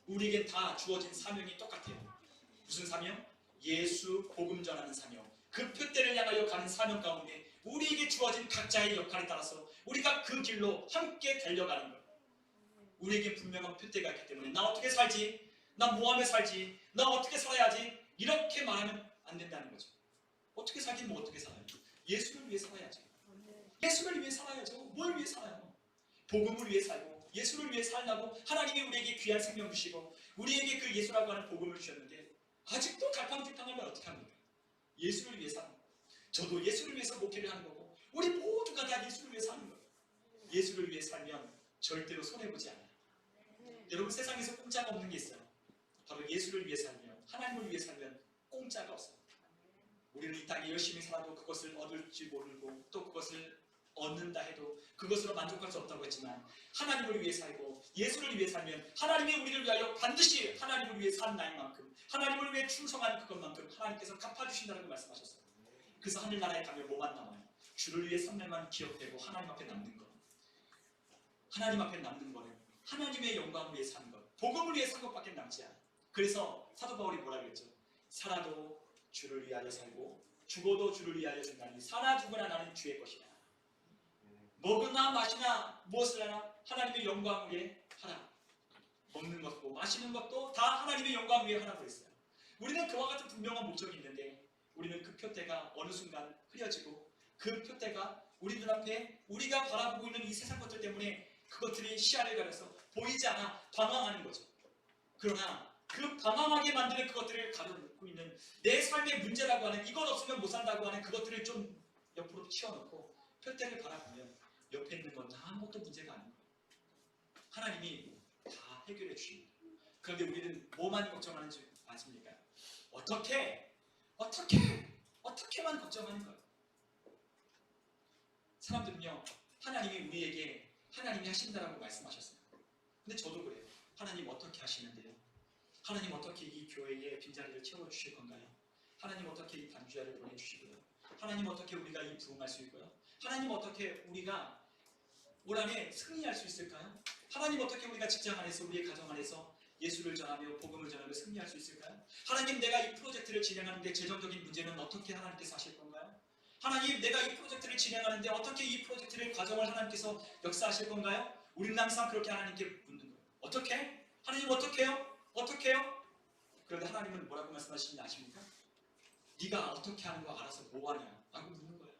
A: 우리에겐 다 주어진 사명이 똑같아요. 무슨 사명? 예수 복음 전하는 사명. 그 표대를 향하여 가는 사명 가운데 우리에게 주어진 각자의 역할에 따라서 우리가 그 길로 함께 달려가는 것. 우리에게 분명한 표대가 있기 때문에 나 어떻게 살지? 나 뭐하며 살지? 나 어떻게 살아야지? 이렇게 말하면 안 된다는 거죠. 어떻게 살긴 뭐 어떻게 살아요? 예수를 위해 살아야죠. 예수를 위해 살아야죠. 뭘 위해 살아요? 복음을 위해 살고 예수를 위해 살라고 하나님이 우리에게 귀한 생명 주시고 우리에게 그 예수라고 하는 복음을 주셨는데 아직도 갈팡질팡하면 어떻게 합니까? 예수를 위해 사는 거예요. 저도 예수를 위해서 목회를 하는 거고 우리 모두가 다 예수를 위해 사는 거예요. 예수를 위해 살면 절대로 손해보지 않아요. 여러분, 세상에서 공짜가 없는 게 있어요. 바로 예수를 위해 살면, 하나님을 위해 살면 공짜가 없어요. 우리는 이 땅에 열심히 살아도 그것을 얻을지 모르고 또 그것을 얻는다 해도 그것으로 만족할 수 없다고 했지만 하나님을 위해 살고 예수를 위해 살면 하나님이 우리를 위하여 반드시 하나님을 위해 산 나인 만큼 하나님을 위해 충성한 그것만큼 하나님께서 갚아주신다는 말씀하셨어요. 그래서 하늘나라에 가면 뭐만 남아요? 주를 위해 삶만 기억되고 하나님 앞에 남는 것. 하나님 앞에 남는 거는 하나님의 영광을 위해 사는 것, 복음을 위해 산 것밖에 남지 않아요. 그래서 사도 바울이 뭐라 그랬죠? 살아도 주를 위하여 살고 죽어도 주를 위하여 죽나니 사나 죽으나 나는 주의 것이다. 먹으나 마시나 무엇을 하나 하나님의 영광을 위해 하라. 먹는 것도 마시는 것도 다 하나님의 영광을 위해 하라고 했어요. 우리는 그와 같은 분명한 목적이 있는데 우리는 그 표대가 어느 순간 흐려지고 그 표대가 우리 눈앞에 우리가 바라보고 있는 이 세상 것들 때문에 그것들이 시야를 가려서 보이지 않아 방황하는 거죠. 그러나 그 방황하게 만드는 그것들을 가려놓고 있는 내 삶의 문제라고 하는 이것 없으면 못 산다고 하는 그것들을 좀 옆으로 치워놓고 표대를 바라보면 옆에 있는 건 아무것도 문제가 아닌 거예요. 하나님이 다 해결해 주십니다. 그런데 우리는 뭐만 걱정하는지 아십니까? 어떻게만 걱정하는 거예요. 사람들은요, 하나님이 우리에게 하나님이 하신다라고 말씀하셨어요. 근데 저도 그래요. 하나님 어떻게 하시는데요? 하나님 어떻게 이 교회의 빈자리를 채워주실 건가요? 하나님 어떻게 이 단주야를 보내주시고요? 하나님 어떻게 우리가 이 부흥할 수 있고요? 하나님 어떻게 우리가 올 한해 승리할 수 있을까요? 하나님 어떻게 우리가 직장 안에서 우리의 가정 안에서 예수를 전하며 복음을 전하며 승리할 수 있을까요? 하나님 내가 이 프로젝트를 진행하는데 재정적인 문제는 어떻게 하나님께서 하실 건가요? 하나님 내가 이 프로젝트를 진행하는데 어떻게 이 프로젝트의 과정을 하나님께서 역사하실 건가요? 우리는 항상 그렇게 하나님께 묻는 거예요. 어떻게? 하나님 어떻게요? 어떻게요? 그런데 하나님은 뭐라고 말씀하시는지 아십니까? 네가 어떻게 하는 거 알아서 뭐하냐? 라고 묻는 거예요.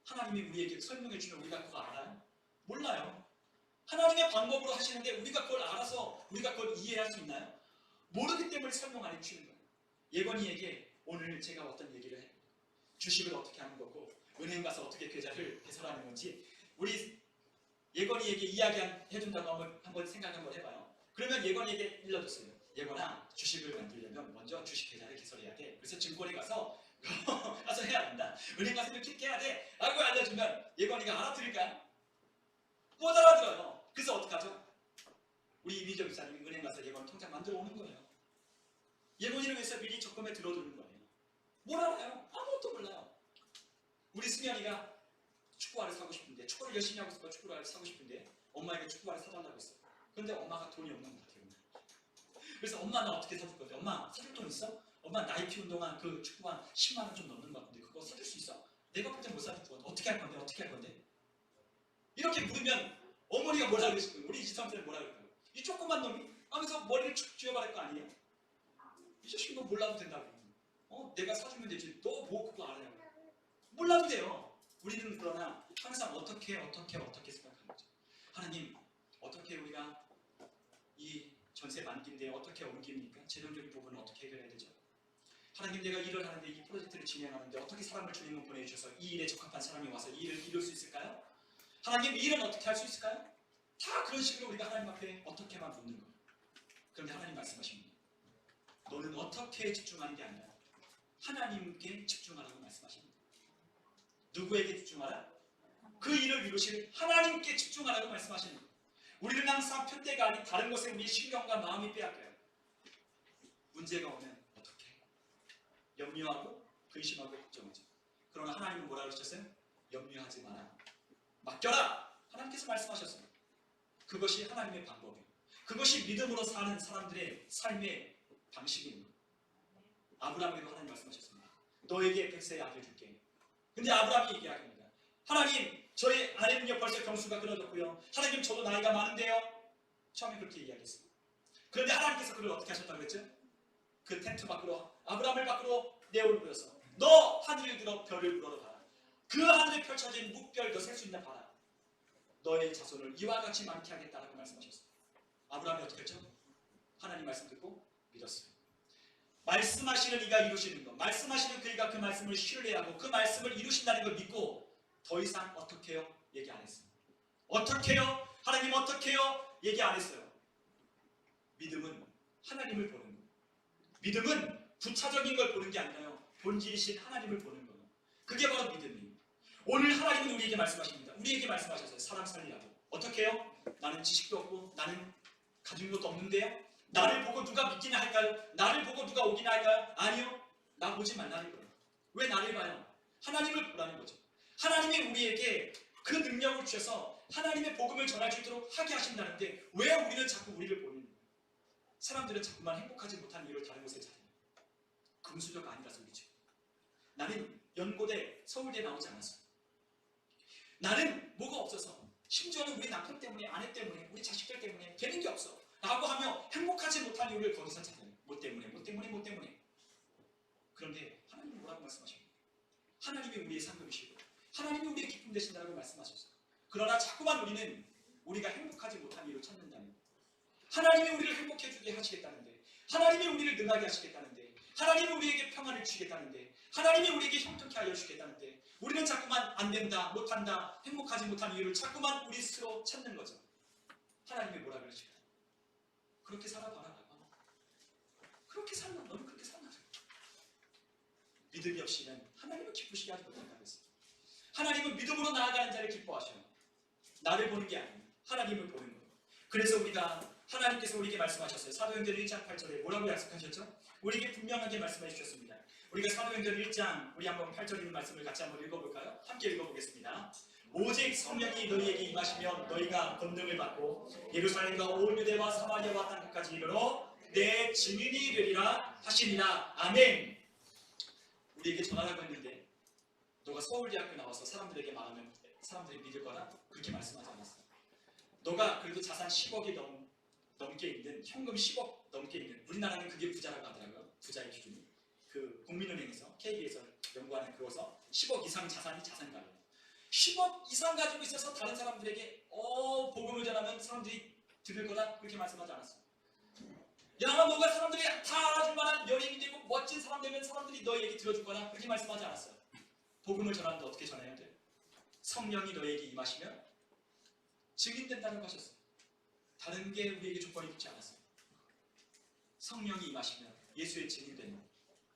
A: 하나님이 우리에게 설명해 주면 우리가 그거 알아요? 몰라요. 하나님의 방법으로 하시는데 우리가 그걸 알아서 우리가 그걸 이해할 수 있나요? 모르기 때문에 설명 안 해주시는 거예요. 예건이에게 오늘 제가 어떤 얘기를 해요. 주식을 어떻게 하는 거고 은행 가서 어떻게 계좌를 개설하는 건지 우리 예건이에게 이야기해준다고 한번 생각 한번 해봐요. 그러면 예건이에게 일러줬어요. 예건아, 주식을 만들려면 먼저 주식 계좌를 개설해야 돼. 그래서 증권에 가서 해야 된다. 은행 가서 이렇게 해야 돼. 라고 알려주면 예건이가 알아들을까요? 못 알아들어요. 그래서 어떡하죠? 우리 이미정 목사님이 은행 가서 예건 통장 만들어 오는 거예요. 예건이를 위해서 미리 적금에 들어두는 거예요. 뭘 알아요? 아무것도 몰라요. 우리 승현이가 축구화를 사고 싶은데 축구를 열심히 하고 있으니까 축구화를 사고 싶은데 엄마에게 축구화를 사달라고 했어요. 그런데 엄마가 돈이 없는 것 같아요. 그래서 엄마 나 어떻게 사줄 건데? 엄마 사줄 돈 있어? 엄마 나이키 운동화 그 축구화 10만 원 좀 넘는 것 같은데 그거 사줄 수 있어? 내가 볼 때 못 사줄 것 같아. 어떻게 할 건데? 어떻게 할 건데? 이렇게 물으면 어머니가 뭐라 그러실 거예요? 우리 이지삼촌이 뭐라 그럴까요? 이 조그만 놈이 하면서 머리를 축 쥐어버릴 거 아니에요? 이 자식 너 몰라도 된다고. 내가 사주면 되지. 너 뭐 그거 알아요? 몰라도 돼요. 우리는 그러나 항상 어떻게 생각하는 거죠. 하나님 어떻게 우리가 이 전세 만기인데 어떻게 옮깁니까? 재정적인 부분은 어떻게 해결해야 되죠? 하나님 내가 일을 하는데 이 프로젝트를 진행하는데 어떻게 사람을 주님은 보내주셔서 이 일에 적합한 사람이 와서 이 일을 이룰 수 있을까요? 하나님 이 일은 어떻게 할 수 있을까요? 다 그런 식으로 우리가 하나님 앞에 어떻게만 묻는 거예요. 그런데 하나님 말씀하십니다. 너는 어떻게 집중하는 게 아니라 하나님께 집중하라고 말씀하십니다. 누구에게 집중하라? 그 일을 이루실 하나님께 집중하라고 말씀하십니다. 우리는 항상 표대가 아닌 다른 것에 우리 신경과 마음이 빼앗겨요. 문제가 오면 어떻게? 염려하고 근심하고 걱정하죠. 그러나 하나님은 뭐라 그러셨어요? 염려하지 마라. 맡겨라! 하나님께서 말씀하셨어요. 그것이 하나님의 방법이에요. 그것이 믿음으로 사는 사람들의 삶의 방식입니다. 아브라함에게도 하나님 말씀하셨습니다. 너에게 100세의 아들 줄게. 근데 아브라함이 얘기합니다. 하나님, 저희 아내는요 벌써 경수가 끊어졌고요. 하나님, 저도 나이가 많은데요. 처음에 그렇게 이야기했어요. 그런데 하나님께서 그를 어떻게 하셨다고 그랬죠? 그 텐트 밖으로, 아브라함을 밖으로 내어놓으셔서 너 하늘을 들어 별을 불어러 봐라. 그 하늘에 펼쳐진 묵별 너 셀 수 있나 봐라. 너의 자손을 이와 같이 많게 하겠다라고 말씀하셨어요. 아브라함이 어떻게 했죠? 하나님 말씀 듣고 믿었어요. 말씀하시는 이가 이루시는 것, 말씀하시는 그이가 그 말씀을 신뢰하고 그 말씀을 이루신다는 걸 믿고 더 이상 어떻게요? 얘기 안 했어요. 어떻게요? 하나님 어떻게요? 얘기 안 했어요. 믿음은 하나님을 보는 거예요. 믿음은 부차적인 걸 보는 게 아니라요. 본질이신 하나님을 보는 거예요. 그게 바로 믿음이에요. 오늘 하나님은 우리에게 말씀하십니다. 우리에게 말씀하셨어요. 사람 살리라고. 어떻게 해요? 나는 지식도 없고 나는 가진 것도 없는데요. 나를 보고 누가 믿기나 할까요? 나를 보고 누가 오기나 할까요? 아니요. 나 보지 말라는 거예요. 왜 나를 봐요? 하나님을 보라는 거죠. 하나님이 우리에게 그 능력을 주셔서 하나님의 복음을 전할 수 있도록 하게 하신다는데 왜 우리는 자꾸 우리를 보는 거예요? 사람들은 자꾸만 행복하지 못한 이유를 다른 곳에 찾아요. 금수저가 아니라서 그렇죠. 나는 연고대, 서울대 나오지 않았어. 나는 뭐가 없어서, 심지어는 우리 남편 때문에, 아내 때문에, 우리 자식들 때문에 되는 게 없어 라고 하며 행복하지 못한 이유를 거기서 찾아요. 뭐 때문에. 그런데 하나님은 뭐라고 말씀하십니까? 하나님이 우리의 상급이시고 하나님이 우리의 기쁨 되신다고 말씀하셨어요. 그러나 자꾸만 우리는 우리가 행복하지 못한 이유를 찾는다는, 하나님이 우리를 행복해지게 하시겠다는데, 하나님이 우리를 능하게 하시겠다는데, 하나님이 우리에게 평안을 주시겠다는데, 하나님이 우리에게 형통케 하여 주시겠다는데 우리는 자꾸만 안 된다, 못한다, 행복하지 못한 이유를 자꾸만 우리 스스로 찾는 거죠. 하나님이 뭐라 그러실까요? 그렇게 살아봐라. 그렇게 살라. 너는 그렇게 살라. 믿음이 없이는 하나님을 기쁘시게 하지 못한다고 했어요. 하나님은 믿음으로 나아가는 자를 기뻐하셔요. 나를 보는 게 아니에요. 하나님을 보는 거예요. 그래서 우리가 하나님께서 우리에게 말씀하셨어요. 사도행전 1장 8절에 뭐라고 약속하셨죠? 우리에게 분명하게 말씀해 주셨습니다. 우리가 사도행전 1장 우리 한번 8절 있는 말씀을 같이 한번 읽어볼까요? 함께 읽어보겠습니다. 오직 성령이 너희에게 임하시면 너희가 권능을 받고 예루살렘과 온 유대와 사마리아와 땅끝까지 이르러 내 증인이 되리라 하시니라. 아멘. 우리에게 전하라고 했는데 너가 서울대학교 나와서 사람들에게 말하면 사람들이 믿을 거라 그렇게 말씀하지 않았어요. 너가 그래도 자산 10억이 넘게 있는, 현금 10억 넘게 있는, 우리나라는 그게 부자라고 하더라고요. 부자의 기준이. 그 국민은행에서 KB에서 연구하는 그거서 10억 이상 자산이 자산가예요. 10억 이상 가지고 있어서 다른 사람들에게 복음을 전하면 사람들이 들을 거다 그렇게 말씀하지 않았어요. 야, 너가 사람들이 다 알아줄 만한 연예인이 되고 멋진 사람 되면 사람들이 너 얘기 들어줄 거다 그렇게 말씀하지 않았어요. 복음을 전하는데 어떻게 전해야 돼요? 성령이 너에게 임하시면 증인된다고 하셨어요. 다른 게 우리에게 조건이 붙지 않았어요. 성령이 임하시면 예수의 증인되는 거예요.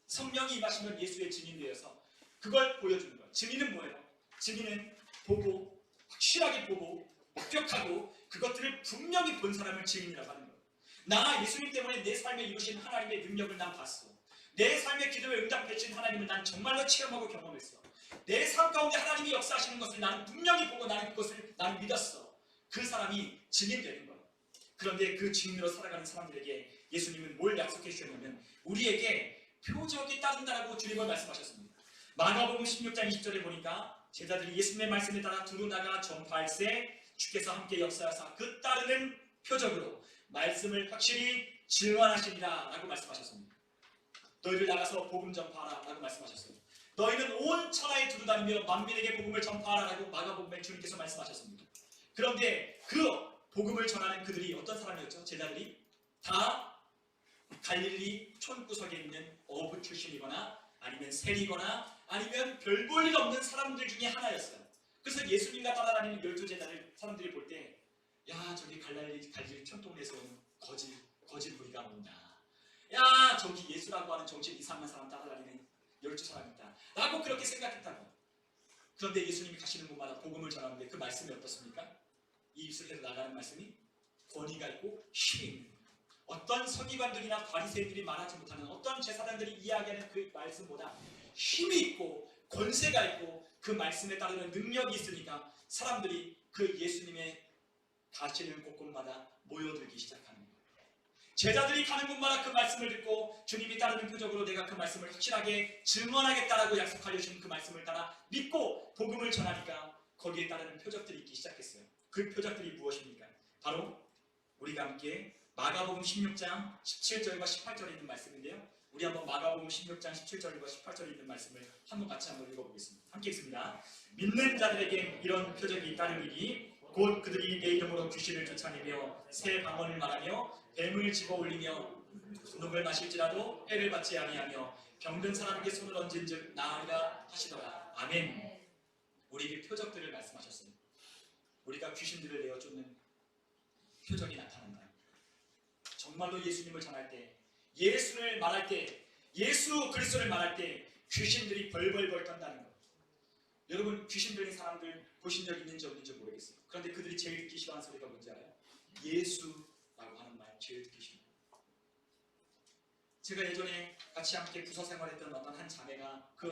A: 성령이 임하시면 예수의 증인되어서 그걸 보여주는 거예요. 증인은 뭐예요? 증인은 보고, 확실하게 보고, 목격하고 그것들을 분명히 본 사람을 증인이라고 하는 거예요. 나 예수님 때문에 내 삶에 이루신 하나님의 능력을 난 봤어. 내 삶의 기도에 응답해 주신 하나님을 난 정말로 체험하고 경험했어. 내 삶 가운데 하나님이 역사하시는 것을 나는 분명히 보고 나는 그것을 나는 믿었어. 그 사람이 증인되는 거예요. 그런데 그 증인으로 살아가는 사람들에게 예수님은 뭘 약속해 주셨냐면 우리에게 표적이 따른다라고 주님은 말씀하셨습니다. 마가복음 16장 20절에 보니까 제자들이 예수님의 말씀에 따라 두루 나가 전파할세 주께서 함께 역사하사 그 따르는 표적으로 말씀을 확실히 증언하시리라 라고 말씀하셨습니다. 너희를 나가서 복음 전파하라 라고 말씀하셨습니다. 너희는 온 천하에 두루다니며 만민에게 복음을 전파하라 라고 마가복음에 주님께서 말씀하셨습니다. 그런데 그 복음을 전하는 그들이 어떤 사람이었죠? 제자들이 다 갈릴리 촌구석에 있는 어부 출신이거나 아니면 세리거나 아니면 별 볼 일 없는 사람들 중에 하나였어요. 그래서 예수님과 따라다니는 12제자를 사람들이 볼 때 야, 저기 갈릴리 촌동네에서 온 거짓 무리가 온다. 야, 저기 예수라고 하는 정신 이상한 사람 따라다니는 12사람이 있다 라고 그렇게 생각했다고. 그런데 예수님이 가시는 곳마다 복음을 전하는데 그 말씀이 어떻습니까? 이 입술에서 나가는 말씀이 권위가 있고 힘이 있는 거예요. 어떤 서기관들이나 바리새인들이 말하지 못하는, 어떤 제사장들이 이야기하는 그 말씀보다 힘이 있고 권세가 있고 그 말씀에 따르는 능력이 있으니까 사람들이 그 예수님의 가시는 곳곳마다 모여들기 시작하는 거예요. 제자들이 가는 곳마다 그 말씀을 듣고 주님이 따르는 표적으로 내가 그 말씀을 확실하게 증언하겠다라고 약속하려신 그 말씀을 따라 믿고 복음을 전하니까 거기에 따르는 표적들이 있기 시작했어요. 그 표적들이 무엇입니까? 바로 우리가 함께 마가복음 16장 17절과 18절에 있는 말씀인데요. 우리 한번 마가복음 16장 17절과 18절에 있는 말씀을 한번 같이 한번 읽어보겠습니다. 함께 읽습니다. 믿는 자들에게 이런 표적이 따르리니 곧 그들이 내 이름으로 귀신을 쫓아내며 새 방언을 말하며 뱀을 집어 올리며 둑을 마실지라도 해를 받지 아니하며 병든 사람에게 손을 얹은즉 나으리라 하시더라. 아멘. 우리에게 표적들을 말씀하셨습니다. 우리가 귀신들을 내어 쫓는 표적이 나타난다. 정말로 예수님을 전할 때, 예수를 말할 때, 예수 그리스도를 말할 때 귀신들이 벌벌벌 떤다는 것. 여러분 귀신 들린 사람들 보신 적 있는지 없는지 모르겠어요. 그런데 그들이 제일 듣기 싫어하는 소리가 뭔지 알아요? 예수라고 하는 말 제일 듣기 싫어요. 제가 예전에 같이 함께 부서 생활했던 어떤 한 자매가 그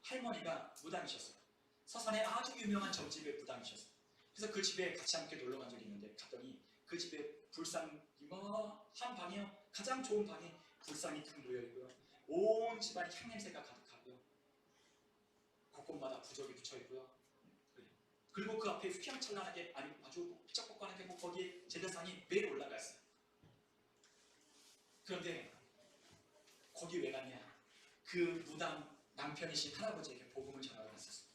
A: 할머니가 무당이셨어요. 서산에 아주 유명한 점집의 무당이셨어요. 그래서 그 집에 같이 함께 놀러 간 적이 있는데 갔더니 그 집에 불상 한 방이요. 가장 좋은 방에 불상이 탁 놓여있고요. 온 집안이 향냄새가 가득하고요. 곳곳마다 부적이 붙여있고요. 그리고 그 앞에 휘황찬란하게 아주 삐쩍삐쩍하게 거기에 제사상이 매일 올라가 있어요. 그런데 거기 왜 갔냐? 그 무당 남편이신 할아버지에게 복음을 전하러 갔었어요.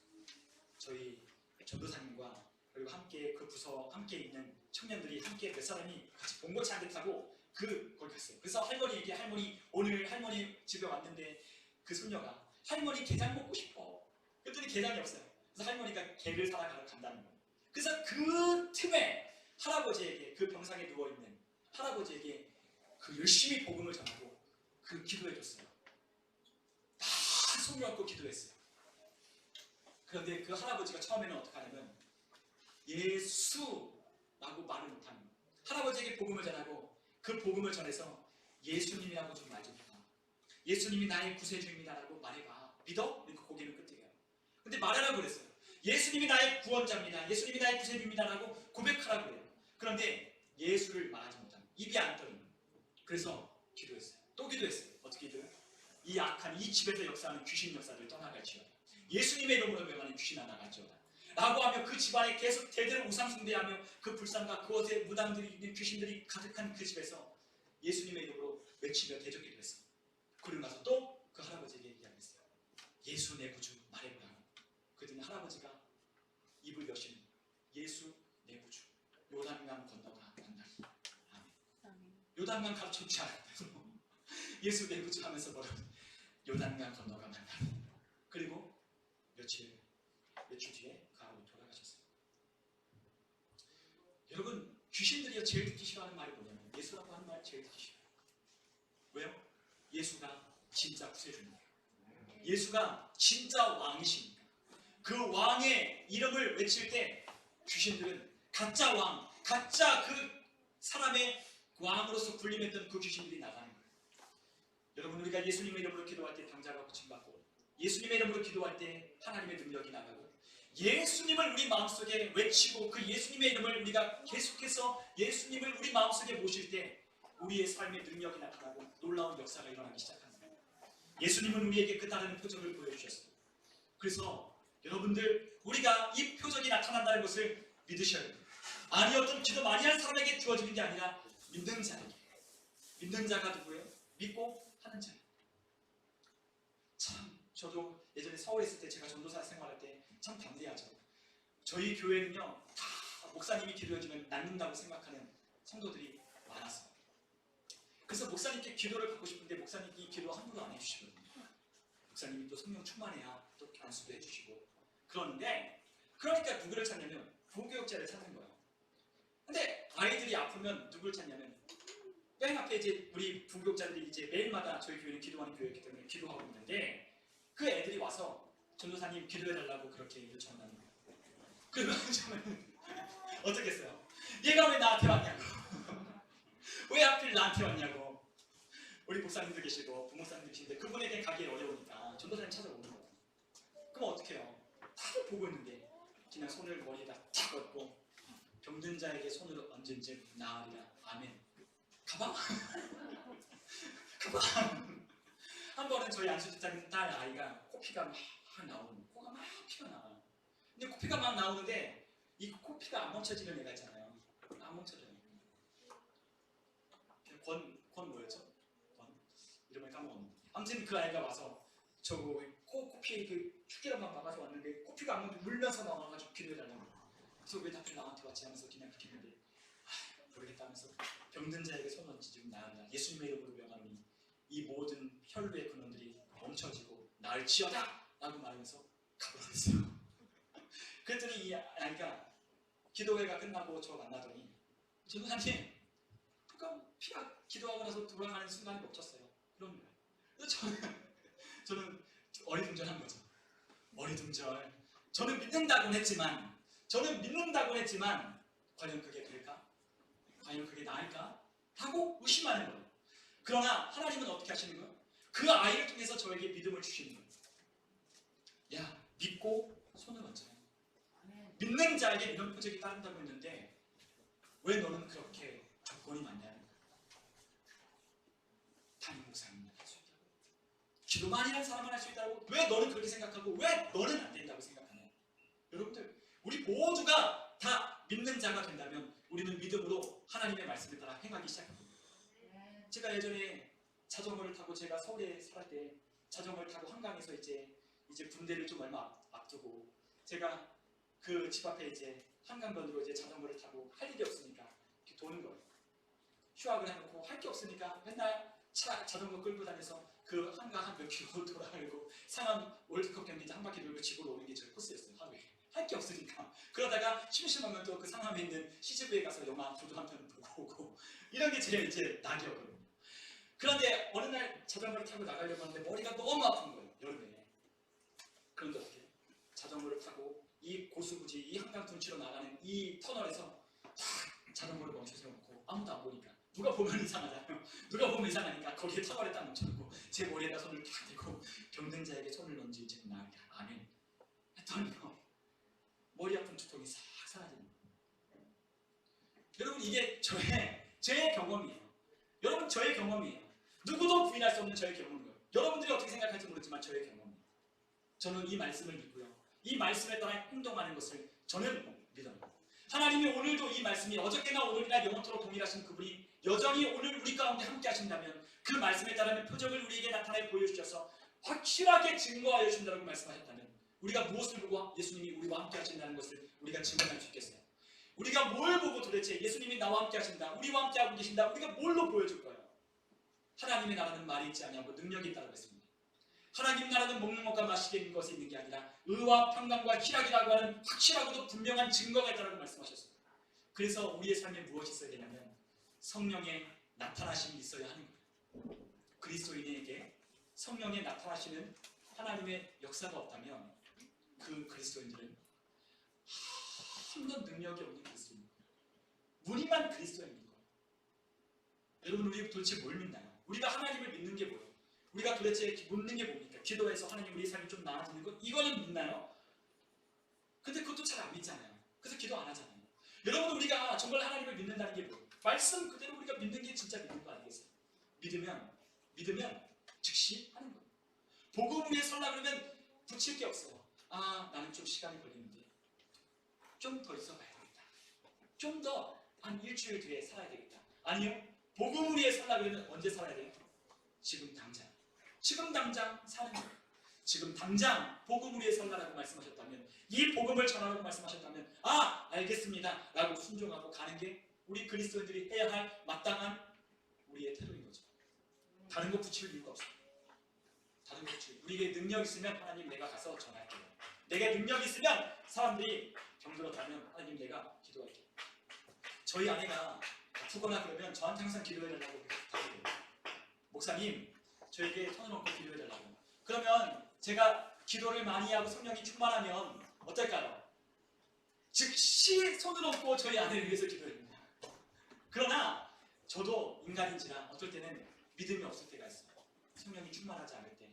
A: 저희 전도사님과 그리고 함께 그 부서 함께 있는 청년들이 함께 몇 사람이 같이 봉고차 한 대 타고 거기 갔어요. 그래서 할머니에게 오늘 할머니 집에 왔는데 그 손녀가 할머니 게장 먹고 싶어. 그랬더니 게장이 없어요. 그래서 할머니가 게를 사러 간다는 거예요. 그래서 그 틈에 할아버지에게 그 병상에 누워있는 할아버지에게 그 열심히 복음을 전하고 기도해줬어요. 다 손녀안고 기도했어요. 그런데 그 할아버지가 처음에는 어떻게 하냐면 예수라고 말을 못하는 거예요. 할아버지에게 복음을 전하고 그 복음을 전해서 예수님이라고 좀 말 좀 해봐. 예수님이 나의 구세주입니다라고 말해봐. 믿어? 이렇게 고개를 끄덕여요. 근데 말하라고 그랬어요. 예수님이 나의 구원자입니다. 예수님이 나의 구세주입니다라고 고백하라고 그래요. 그런데 예수를 말하지 못하는 입이 안 떠는 거예요. 그래서 기도했어요. 또 기도했어요. 어떻게 기도해요? 이 악한 이 집에서 역사하는 귀신 역사를 떠나갈지어다. 예수님의 이름으로 명하는 귀신아 나갈지어다. 라고 하며 그 집안에 계속 대대로 우상숭배하며 그 불상과 그곳에 무당들이 있는 귀신들이 가득한 그 집에서 예수님의 이름으로 외치며 대적기도 했어요. 그리고 나서 또 그 할아버지에게 이야기했어요. 예수 내 구주 말해보라. 그랬더니 할아버지가 입을 여시는 예수 내 구주 요단강 건너가 만나리. 아멘. 요단강 가르쳐주지 않았대요. 예수 내 구주 하면서 뭐라고 요단강 건너가 만나리. 그리고 며칠 뒤에 가로 돌아가셨어요. 여러분 귀신들이 제일 듣기 싫어하는 말이 뭐냐면 예수라고 하는 말 제일 듣기 싫어요. 왜요? 예수가 진짜 구세주입니다. 예수가 진짜 왕이십니다. 그 왕의 이름을 외칠 때 귀신들은 가짜 왕, 가짜 그 사람의 왕으로서 군림했던 그 귀신들이 나가는 거예요. 여러분 우리가 예수님의 이름으로 기도할 때 병자가 고침받고 예수님의 이름으로 기도할 때 하나님의 능력이 나가고 예수님을 우리 마음속에 외치고 그 예수님의 이름을 우리가 계속해서 예수님을 우리 마음속에 모실 때 우리의 삶의 능력이 나타나고 놀라운 역사가 일어나기 시작합니다. 예수님은 우리에게 그 다른 표적을 보여주셨어요. 그래서 여러분들 우리가 이 표적이 나타난다는 것을 믿으셔야 됩니다. 아니 어떤 기도 많이 한 사람에게 주어지는 게 아니라 믿는 자에게. 믿는 자가 누구예요? 믿고 하는 자예요. 참 저도 예전에 서울에 있을 때 제가 전도사 생활할 때 참 담대하죠. 저희 교회는요 다 목사님이 기도해주면 낫는다고 생각하는 성도들이 많았어요. 그래서 목사님께 기도를 받고 싶은데 목사님이 기도 함부로 안 해주시거든요. 목사님이 또 성령 충만해야 또 안수도 해주시고 그러니까 누구를 찾냐면 부교육자를 찾는 거예요. 근데 아이들이 아프면 누구를 찾냐면 맨 앞에 이제 우리 부교육자들이 이제 매일마다 저희 교회는 기도하는 교회이기 때문에 기도하고 있는데 그 애들이 와서 전도사님 기도해달라고 그렇게 요청한다는 거예요. 그러면 저는 어떻게 했어요? 얘가 왜 나한테 왔냐고 왜 하필 나한테 왔냐고 우리 목사님도 계시고 부목사님도 계신데 그분에게 가기 어려우니까 전도사님 찾아오는 거예요. 그럼 어떻게 해요? 다들 보고 있는데 그냥 손을 머리에다 탁 얹고 병든 자에게 손을 얹은 즉 나으리라. 아멘. 가방? 가방. 한 번은 저희 안수집사님 딸 아이가 코피가 막 나오는 코가 막 피가 나와요. 근데 코피가 막 나오는데 이 코피가 안 멈춰지는 애가 있잖아요. 안 멈춰져요. 권 뭐였죠? 이름을 까먹었는데 아무튼 그 아이가 와서 저거 코피 그 축기랑만 막아서 왔는데 코피가 안 멈춰 울면서 나와가지고 기도해달라고. 그래서 왜 하필 나한테 왔지 하면서 그냥 그렇게 했는데 모르겠다면서 병든 자에게 손 얹지 나으리라. 예수님의 이름으로 명하노니 이 모든 혈루의 근원들이 멈춰지고 나을지어다 라고 말하면서 가버렸어요. 그랬더니 이 아이가 기도회가 끝나고 저 만나더니 전도사님 피가 기도하고 나서 돌아가는 순간이 멈췄어요. 이런 거예요. 그래서 저는 어리둥절한 거죠. 어리둥절. 저는 믿는다고는 했지만 과연 그게 될까? 과연 그게 나을까? 하고 의심하는 거예요. 그러나 하나님은 어떻게 하시는 거예요? 그 아이를 통해서 저에게 믿음을 주시는 거예요. 야, 믿고 손을 얹어요. 믿는 자에게 이런 표적이 따른다고 했는데 왜 너는 그렇게 조건이 많냐? 담임 목사님만 할 수 있다고. 기도 많이 하는 사람만 할 수 있다고. 왜 너는 그렇게 생각하고 왜 너는 안 된다고 생각하냐? 여러분들, 우리 모두가 다 믿는 자가 된다면 우리는 믿음으로 하나님의 말씀을 따라 행하기 시작합니다. 제가 예전에 자전거를 타고 제가 서울에 살 때 자전거를 타고 한강에서 이제 군대를 좀 얼마 앞두고 제가 그 집 앞에 이제 한강변으로 이제 자전거를 타고 할 일이 없으니까 이렇게 도는 거예요. 휴학을 해놓고 할 게 없으니까 맨날 자전거 끌고 다녀서 그 한강 한 몇 킬로 돌아가고 상암 월드컵 경기 한 바퀴 돌고 집으로 오는 게 제 코스였어요. 하루에. 할 게 없으니까. 그러다가 심심하면 또 그 상암에 있는 CGV에 가서 영화 조조 한 편 보고 오고 이런 게 제 이제 낙이었거든요. 그런데 어느 날 자전거를 타고 나가려고 하는데 머리가 너무 아픈 거예요. 여름에. 그런데 어떻게 자전거를 타고 이 고수부지 이 한강 둔치로 나가는 이 터널에서 딱 자전거를 멈춰 세워놓고 아무도 안 보니까 누가 보면 이상하잖아요. 누가 보면 이상하니까 거기에 터널에 딱 멈춰놓고 제 머리에다 손을 탁 대고 병든 자에게 손을 얹은 이제 나으리라. 아멘. 했더니요. 머리 아픈 두통이 싹 사라지는 거예요. 여러분 이게 제 경험이에요. 여러분 저의 경험이에요. 누구도 부인할 수 없는 저의 경험이에요. 여러분들이 어떻게 생각할지 모르지만 저의 경험이에요. 저는 이 말씀을 믿고요. 이 말씀에 따라 행동하는 것을 저는 믿어요. 하나님이 오늘도 이 말씀이 어저께나 오늘이나 영원토록 동일하신 그분이 여전히 오늘 우리 가운데 함께 하신다면 그 말씀에 따르는 표적을 우리에게 나타내 보여주셔서 확실하게 증거하여 주신다고 말씀하셨다면 우리가 무엇을 보고 예수님이 우리와 함께 하신다는 것을 우리가 증언할 수 있겠어요? 우리가 뭘 보고 도대체 예수님이 나와 함께 하신다, 우리와 함께 하고 계신다, 우리가 뭘로 보여줄 거예요? 하나님의 나라는 말이 있지 아니하고 능력이 있다고 했습니다. 하나님 나라는 먹는 것과 마시는 것에 있는 게 아니라 의와 평강과 희락이라고 하는 확실하고도 분명한 증거가 있다고 말씀하셨어요. 그래서 우리의 삶에 무엇이 있어야 되냐면 성령의 나타나심이 있어야 하는 거예요. 그리스도인에게 성령의 나타나시는 하나님의 역사가 없다면 그 그리스도인들은 아무런 능력이 없는 그리스도인 거예요. 무늬만 그리스도인인 거예요. 여러분 우리 도대체 뭘 믿나요? 우리가 하나님을 믿는 게 뭐예요? 우리가 도대체 묻는 게 뭡니까? 기도해서 하나님 우리의 삶이 좀 나아지는 것? 이거는 믿나요? 근데 그것도 잘 안 믿잖아요. 그래서 기도 안 하잖아요. 여러분 우리가 정말 하나님을 믿는다는 게 뭐예요? 말씀 그대로 우리가 믿는 게 진짜 믿는 거 아니겠어요? 믿으면 즉시 하는 거예요. 복음 위에 설라 그러면 붙일 게 없어요. 아 나는 좀 시간이 걸리는데 좀 더 있어봐야 되겠다. 좀 더 한 일주일 뒤에 살아야 되겠다. 아니요. 복음 위에 설라 그러면 언제 살아야 돼요? 지금 당장 사는 거예요. 지금 당장 복음 위에 설라라고 말씀하셨다면 이 복음을 전하라고 말씀하셨다면 아 알겠습니다 라고 순종하고 가는 게 우리 그리스도인들이 해야 할 마땅한 우리의 태도인 거죠. 다른 거 붙일 이유가 없어요. 다른 거 붙일 우리에게 능력 있으면 하나님 내가 가서 전할게요. 내게 능력 있으면 사람들이 병들었다면 하나님 내가 기도할게요. 저희 아내가 아프거나 그러면 저한테 항상 기도해달라고 부탁해요. 목사님 저에게 손을 얹고 기도해달라고. 그러면 제가 기도를 많이 하고 성령이 충만하면 어떨까요? 즉시 손을 얹고 저희 아내를 위해서 기도합니다. 그러나 저도 인간인지라 어떨 때는 믿음이 없을 때가 있어요. 성령이 충만하지 않을 때.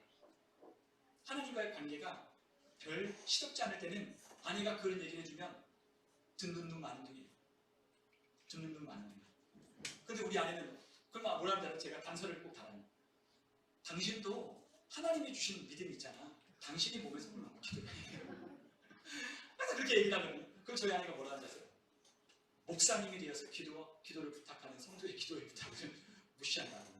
A: 하나님과의 관계가 별 시덥지 않을 때는 아내가 그런 얘기를 해주면 듣는 눈 마는 눈이에요. 듣는 눈 마는 눈. 근데 우리 아내는 그럼 뭐라 하면 제가 단서를 꼭 달아요. 당신도 하나님이 주신 믿음이 있잖아. 당신이 몸에 손을 얹고 기도해. 항상 그렇게 얘기를 하면 그럼 저희 아내가 뭐라 하는지 아세요? 목사님이 되어서 기도를 부탁하는 성도의 기도의 부탁을 무시한다고.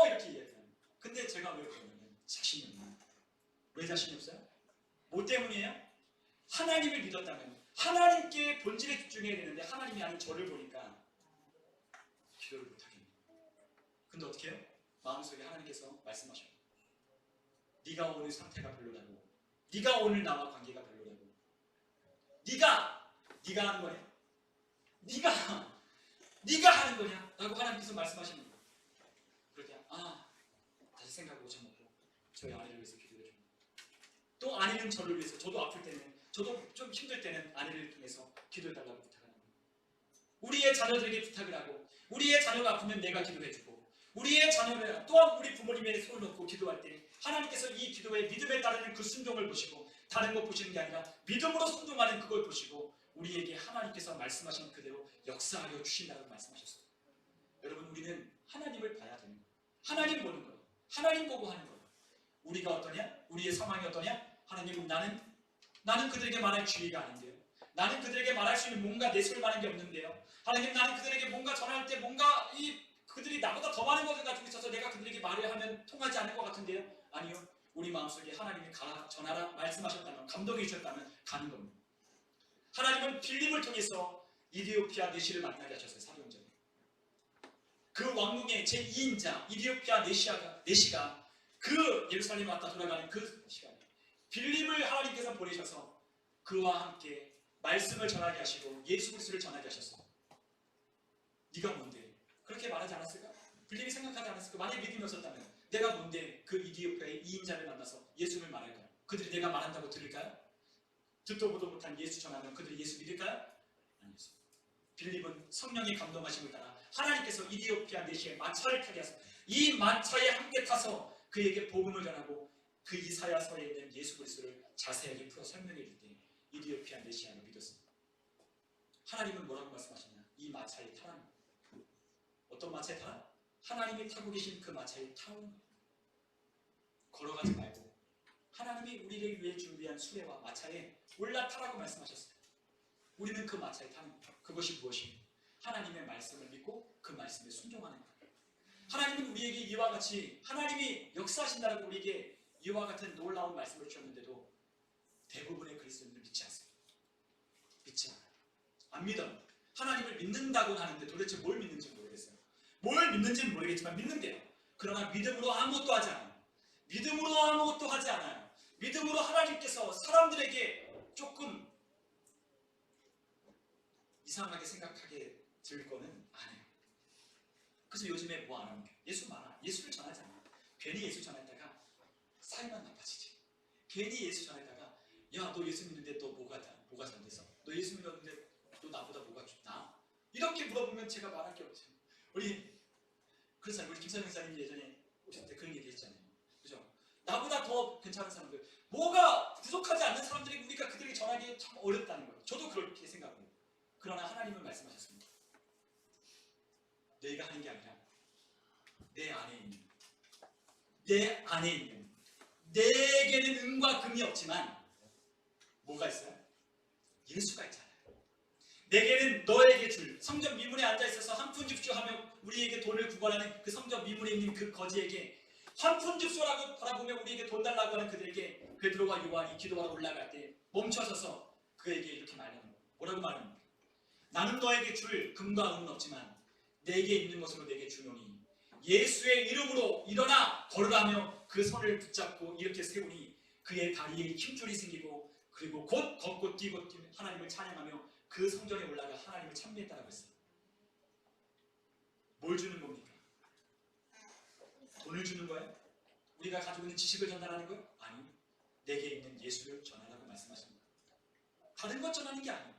A: 이렇게 얘기해요. 근데 제가 왜 그러냐면 자신이 없나. 왜 자신이 없어요? 뭐 때문이에요? 하나님을 믿었다면 하나님께 본질에 집중해야 되는데 하나님이 아닌 저를 보니까 기도를 못하겠네요. 근데 어떻게 해요? 마음속에 하나님께서 말씀하셔요. 네가 오늘 상태가 별로라고. 네가 오늘 나와 관계가 별로라고. 네가 하는 거냐? 네가 하는 거냐? 라고 하나님께서 말씀하시는 거예요. 그럴 때 다시 생각하고 저 먹고 저희 아내를 위해서 기도해 줍니다. 또 아내는 저를 위해서, 저도 아플 때는, 저도 좀 힘들 때는 아내를 통해서 기도해달라고 부탁하는 거예요. 우리의 자녀들에게 부탁을 하고, 우리의 자녀가 아프면 내가 기도해주고, 우리의 자녀를 또한 우리 부모님의 손을 놓고 기도할 때 하나님께서 이 기도에 믿음에 따르는 그 순종을 보시고, 다른 것 보시는 게 아니라 믿음으로 순종하는 그걸 보시고 우리에게 하나님께서 말씀하신 그대로 역사하여 주신다고 말씀하셨어요. 여러분, 우리는 하나님을 봐야 되는 거예요. 하나님 보는 거예요. 하나님 보고 하는 거예요. 우리가 어떠냐? 우리의 상황이 어떠냐? 하나님, 나는 그들에게 말할 주의가 아닌데요. 나는 그들에게 말할 수 있는 뭔가 내세울 만한 게 없는데요. 하나님, 나는 그들에게 뭔가 전할 때 뭔가 그들이 나보다 더 많은 것을 가지고 있어서 내가 그들에게 말을 하면 통하지 않을 것 같은데요. 아니요. 우리 마음속에 하나님이 가라, 전하라 말씀하셨다면, 감동해 주셨다면 가는 겁니다. 하나님은 빌립을 통해서 이디오피아 내시를 만나게 하셨어요. 사도행전에. 그 왕궁의 제2인자 이디오피아 내시가 그 예루살렘에 왔다 돌아가는 그 시간에 빌립을 하나님께서 보내셔서 그와 함께 말씀을 전하게 하시고 예수 그리스도를 전하게 하셨어요. 네가 뭔데? 그렇게 말하지 않았을까? 빌립이 생각하지 않았을까? 만약 믿음이 없었다면 내가 뭔데 그 이디오피아의 2인자를 만나서 예수를 말할까요? 그들이 내가 말한다고 들을까요? 듣도 보도 못한 예수 전하면 그들이 예수 믿을까요? 아니었어요. 빌립은 성령의 감동하심을 따라 하나님께서 이디오피아 내시에 마차를 타게 하셔서 이 마차에 함께 타서 그에게 복음을 전하고 그 이사야서에 있는 예수 그리스도를 자세하게 풀어 설명해 줄 때 이디오피아 내시아가 믿었습니다. 하나님은 뭐라고 말씀하시냐? 이 마차에 타라는 거예요. 어떤 마차에 타라? 하나님이 타고 계신 그 마차에 타는 거예요. 걸어가지 말고 하나님이 우리를 위해 준비한 수레와 마차에 올라타라고 말씀하셨어요. 우리는 그 마차에 타는 거예요. 그것이 무엇입니까? 하나님의 말씀을 믿고 그 말씀에 순종하는 거예요. 하나님은 우리에게 이와 같이 하나님이 역사하신다고 우리에게 이와 같은 놀라운 말씀을 주셨는데도 대부분의 그리스도인들 믿지 않습니다. 믿지 않아요. 안 믿어요. 하나님을 믿는다고 하는데 도대체 뭘 믿는지 모르겠어요. 뭘 믿는지는 모르겠지만 믿는데요. 그러나 믿음으로 아무것도 하지 않아요. 믿음으로 아무것도 하지 않아요. 믿음으로 하나님께서 사람들에게 조금 이상하게 생각하게 들 거는 안 해요. 그래서 요즘에 뭐 안 합니까? 예수 많아. 예수를 전하지 않아요. 괜히 예수 전했다가 사이만 나빠지지. 괜히 예수 전했다가 야, 너 예수 믿는데 너 뭐가 잘 돼서? 너 예수 믿었는데 너 나보다 뭐가 나? 이렇게 물어보면 제가 말할 게 없죠. 그래서 우리 김선영 목사님이 예전에 오실 때 그런 얘기 했잖아요. 그죠? 나보다 더 괜찮은 사람들, 뭐가 부족하지 않는 사람들이 우리가 그들에게 전하기 참 어렵다는 거예요. 저도 그렇게 생각해요. 그러나 하나님은 말씀하셨습니다. 내가 하는 게 아니라 내 안에 있는 내게는 은과 금이 없지만 뭐가 있어요? 예수가 있잖아요. 내게는 너에게 줄 성전 미문에 앉아있어서 한 푼 줍쇼 하며 우리에게 돈을 구걸하는 그 성전 미문에 있는 그 거지에게 한 푼 줍쇼라고 바라보며 우리에게 돈 달라고 하는 그들에게 베드로와 요한이 기도하러 올라갈 때 멈춰서서 그에게 이렇게 말하는 거예요. 뭐라고 말합니까? 나는 너에게 줄 금과 은은 없지만 내게 있는 것으로 내게 주노니 예수의 이름으로 일어나 걸으라며 그 손을 붙잡고 이렇게 세우니 그의 다리에 힘줄이 생기고 그리고 곧 걷고 뛰고 하나님을 찬양하며 그 성전에 올라가 하나님을 찬미했다라고 했어요. 뭘 주는 겁니까? 돈을 주는 거예요? 우리가 가지고 있는 지식을 전달하는 거예요? 아니, 내게 있는 예수를 전하라고 말씀하십니다. 다른 것 전하는 게 아니에요.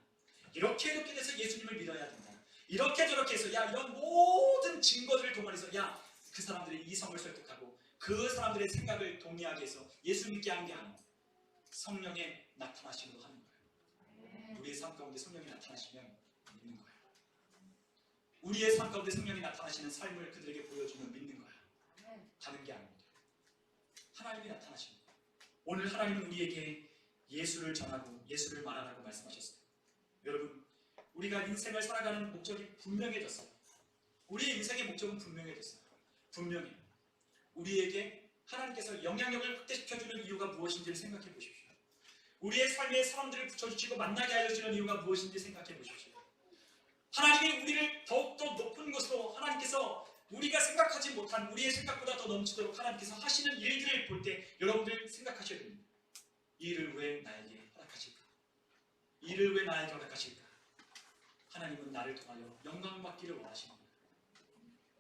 A: 이렇게 돼서 예수님을 믿어야 된다. 이렇게 저렇게 해서 이런 모든 증거들을 동원해서 그 사람들이 이성을 설득하고 그 사람들의 생각을 동의하게 해서 예수 믿게 하는 게 아니에요. 성령의 나타나심으로 하는 거예요. 우리의 삶 가운데 성령이 나타나시면 믿는 거예요. 우리의 삶 가운데 성령이 나타나시는 삶을 그들에게 보여주면 믿는 거야. 다른 게 아닙니다. 하나님이 나타나십니다. 오늘 하나님은 우리에게 예수를 전하고 예수를 말하라고 말씀하셨어요. 여러분, 우리가 인생을 살아가는 목적이 분명해졌어요. 우리의 인생의 목적은 분명해졌어요. 분명해요. 우리에게 하나님께서 영향력을 확대시켜주는 이유가 무엇인지를 생각해 보십시오. 우리의 삶에 사람들을 붙여주시고 만나게 하여주는 이유가 무엇인지 생각해 보십시오. 하나님이 우리를 더욱더 높은 곳으로 하나님께서 우리가 생각하지 못한 우리의 생각보다 더 넘치도록 하나님께서 하시는 일들을 볼 때 여러분들 생각하셔야 됩니다. 이 일을 왜 나에게 허락하실까? 이 일을 왜 나에게 허락하실까? 하나님은 나를 통하여 영광받기를 원하십니다.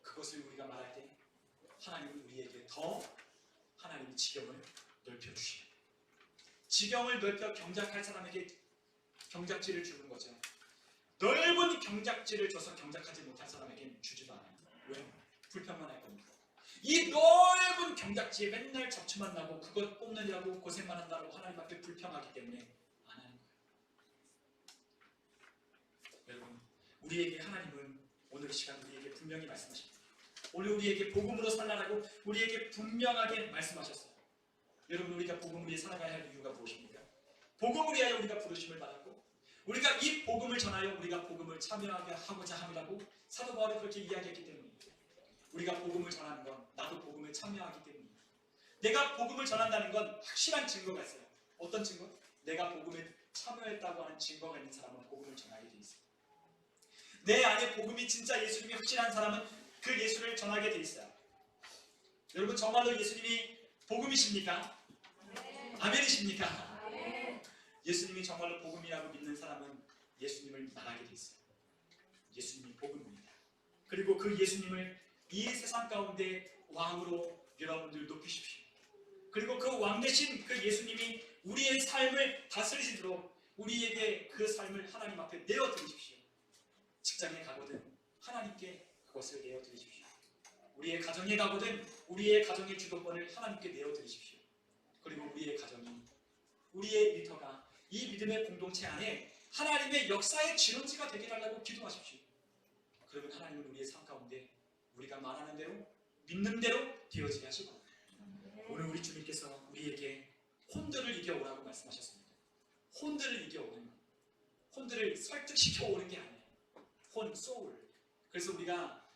A: 그것을 우리가 말할 때 하나님은 우리에게 더 하나님의 지경을 넓혀주시고 지경을 넓혀 경작할 사람에게 경작지를 주는 거죠. 넓은 경작지를 줘서 경작하지 못할 사람에게는 주지도 않아요. 왜? 불평만 할 겁니다. 이 넓은 경작지에 맨날 잡초만 나고 그것 뽑느냐고 고생만 한다고 하나님 앞에 불평하기 때문에 안 하는 거예요. 여러분, 우리에게 하나님은 오늘 이 시간 우리에게 분명히 말씀하십니다. 오늘 우리에게 복음으로 살라라고 우리에게 분명하게 말씀하셨어요. 여러분, 우리가 복음을 위해 살아가야 할 이유가 무엇입니까? 복음을 위하여 우리가 부르심을 받았고 우리가 이 복음을 전하여 우리가 복음을 참여하게 하고자 함이라고 사도 바울이 그렇게 이야기했기 때문입니다. 우리가 복음을 전하는 건 나도 복음을 참여하기 때문입니다. 내가 복음을 전한다는 건 확실한 증거가 있어요. 어떤 증거? 내가 복음에 참여했다고 하는 증거가 있는 사람은 복음을 전하게 돼 있어요. 내 안에 복음이 진짜 예수님이 확실한 사람은 그 예수를 전하게 돼 있어요. 여러분, 정말로 예수님이 복음이십니까? 아멘이십니까? 예수님이 정말로 복음이라고 믿는 사람은 예수님을 나가게 돼 있어요. 예수님이 복음입니다. 그리고 그 예수님을 이 세상 가운데 왕으로 여러분들 높이십시오. 그리고 그 왕 대신 그 예수님이 우리의 삶을 다스리시도록 우리에게 그 삶을 하나님 앞에 내어드리십시오. 직장에 가거든 하나님께 그것을 내어드리십시오. 우리의 가정에 가거든 우리의 가정의 주도권을 하나님께 내어드리십시오. 그리고 우리의 가정이, 우리의 일터가 이 믿음의 공동체 안에 하나님의 역사의 진원지가 되게 달라고 기도하십시오. 그러면 하나님은 우리의 삶 가운데 우리가 말하는 대로 믿는 대로 되어지게 하시고 오늘 우리 주님께서 우리에게 혼들을 이겨오라고 말씀하셨습니다. 혼들을 이겨오는 것, 혼들을 설득시켜 오는 게 아니에요. 혼, 소울. 그래서 우리가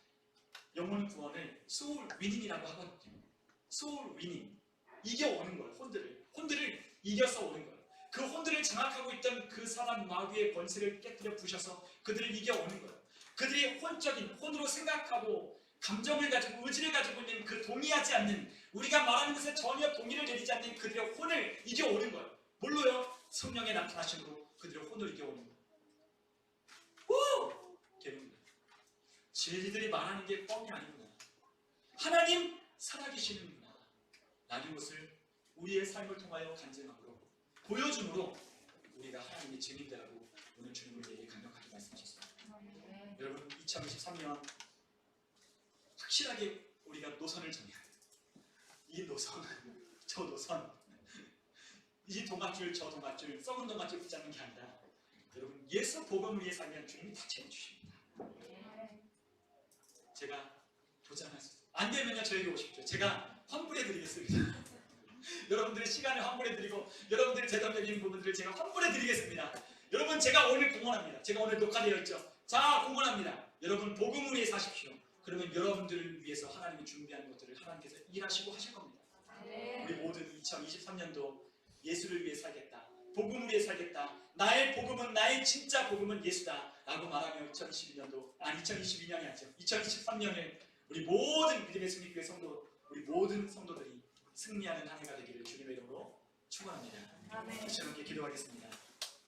A: 영혼 구원을 소울 위닝이라고 하거든요. 소울 위닝, 이겨오는 거예요. 혼들을 이겨서 오는 거예요. 그 혼들을 장악하고 있던 그 사람 마귀의 권세를 깨뜨려 부셔서 그들을 이겨오는 거예요. 그들이 혼적인, 혼으로 생각하고 감정을 가지고 의지를 가지고 있는 그 동의하지 않는, 우리가 말하는 것에 전혀 동의를 내리지 않는 그들의 혼을 이겨오는 거예요. 뭘로요? 성령의 나타나심으로 그들의 혼을 이겨오는 거예요. 오! 개운해요. 진리들이 말하는 게 뻥이 아니구나. 하나님 살아계시는구나. 라는 것을 우리의 삶을 통하여 간증함으로 보여줌으로 우리가 하나님의 증인되라고 오늘 주님을 우리에게 강력하게 말씀하셨습니다. 여러분, 2023년 확실하게 우리가 노선을 정해야 돼요. 이 노선, 저 노선, 이 동아줄, 저 동아줄, 썩은 동아줄 붙잡는 게 아니라 여러분, 예수 복음을 위해 살면 주님이 다 채워주십니다. 제가 도전할 수 있어요. 안 되면요 저에게 오십시오. 제가 환불해드리겠습니다. 여러분들의 시간을 환불해드리고 여러분들의 대답적인 부분들을 제가 환불해드리겠습니다. 여러분, 제가 오늘 공헌합니다. 제가 오늘 녹화되어 있죠. 자, 공헌합니다. 여러분, 복음을 위해 사십시오. 그러면 여러분들을 위해서 하나님이 준비한 것들을 하나님께서 일하시고 하실 겁니다. 우리 모든 2023년도 예수를 위해 살겠다, 복음을 위해 살겠다, 나의 복음은, 나의 진짜 복음은 예수다 라고 말하며 2022년도, 2022년이 아니죠, 2023년을 우리 모든 믿음의 승리교회 성도, 우리 모든 성도들이 승리하는 한 해가 되기를 주님의 이름으로 축원합니다. 다시 함께 기도하겠습니다.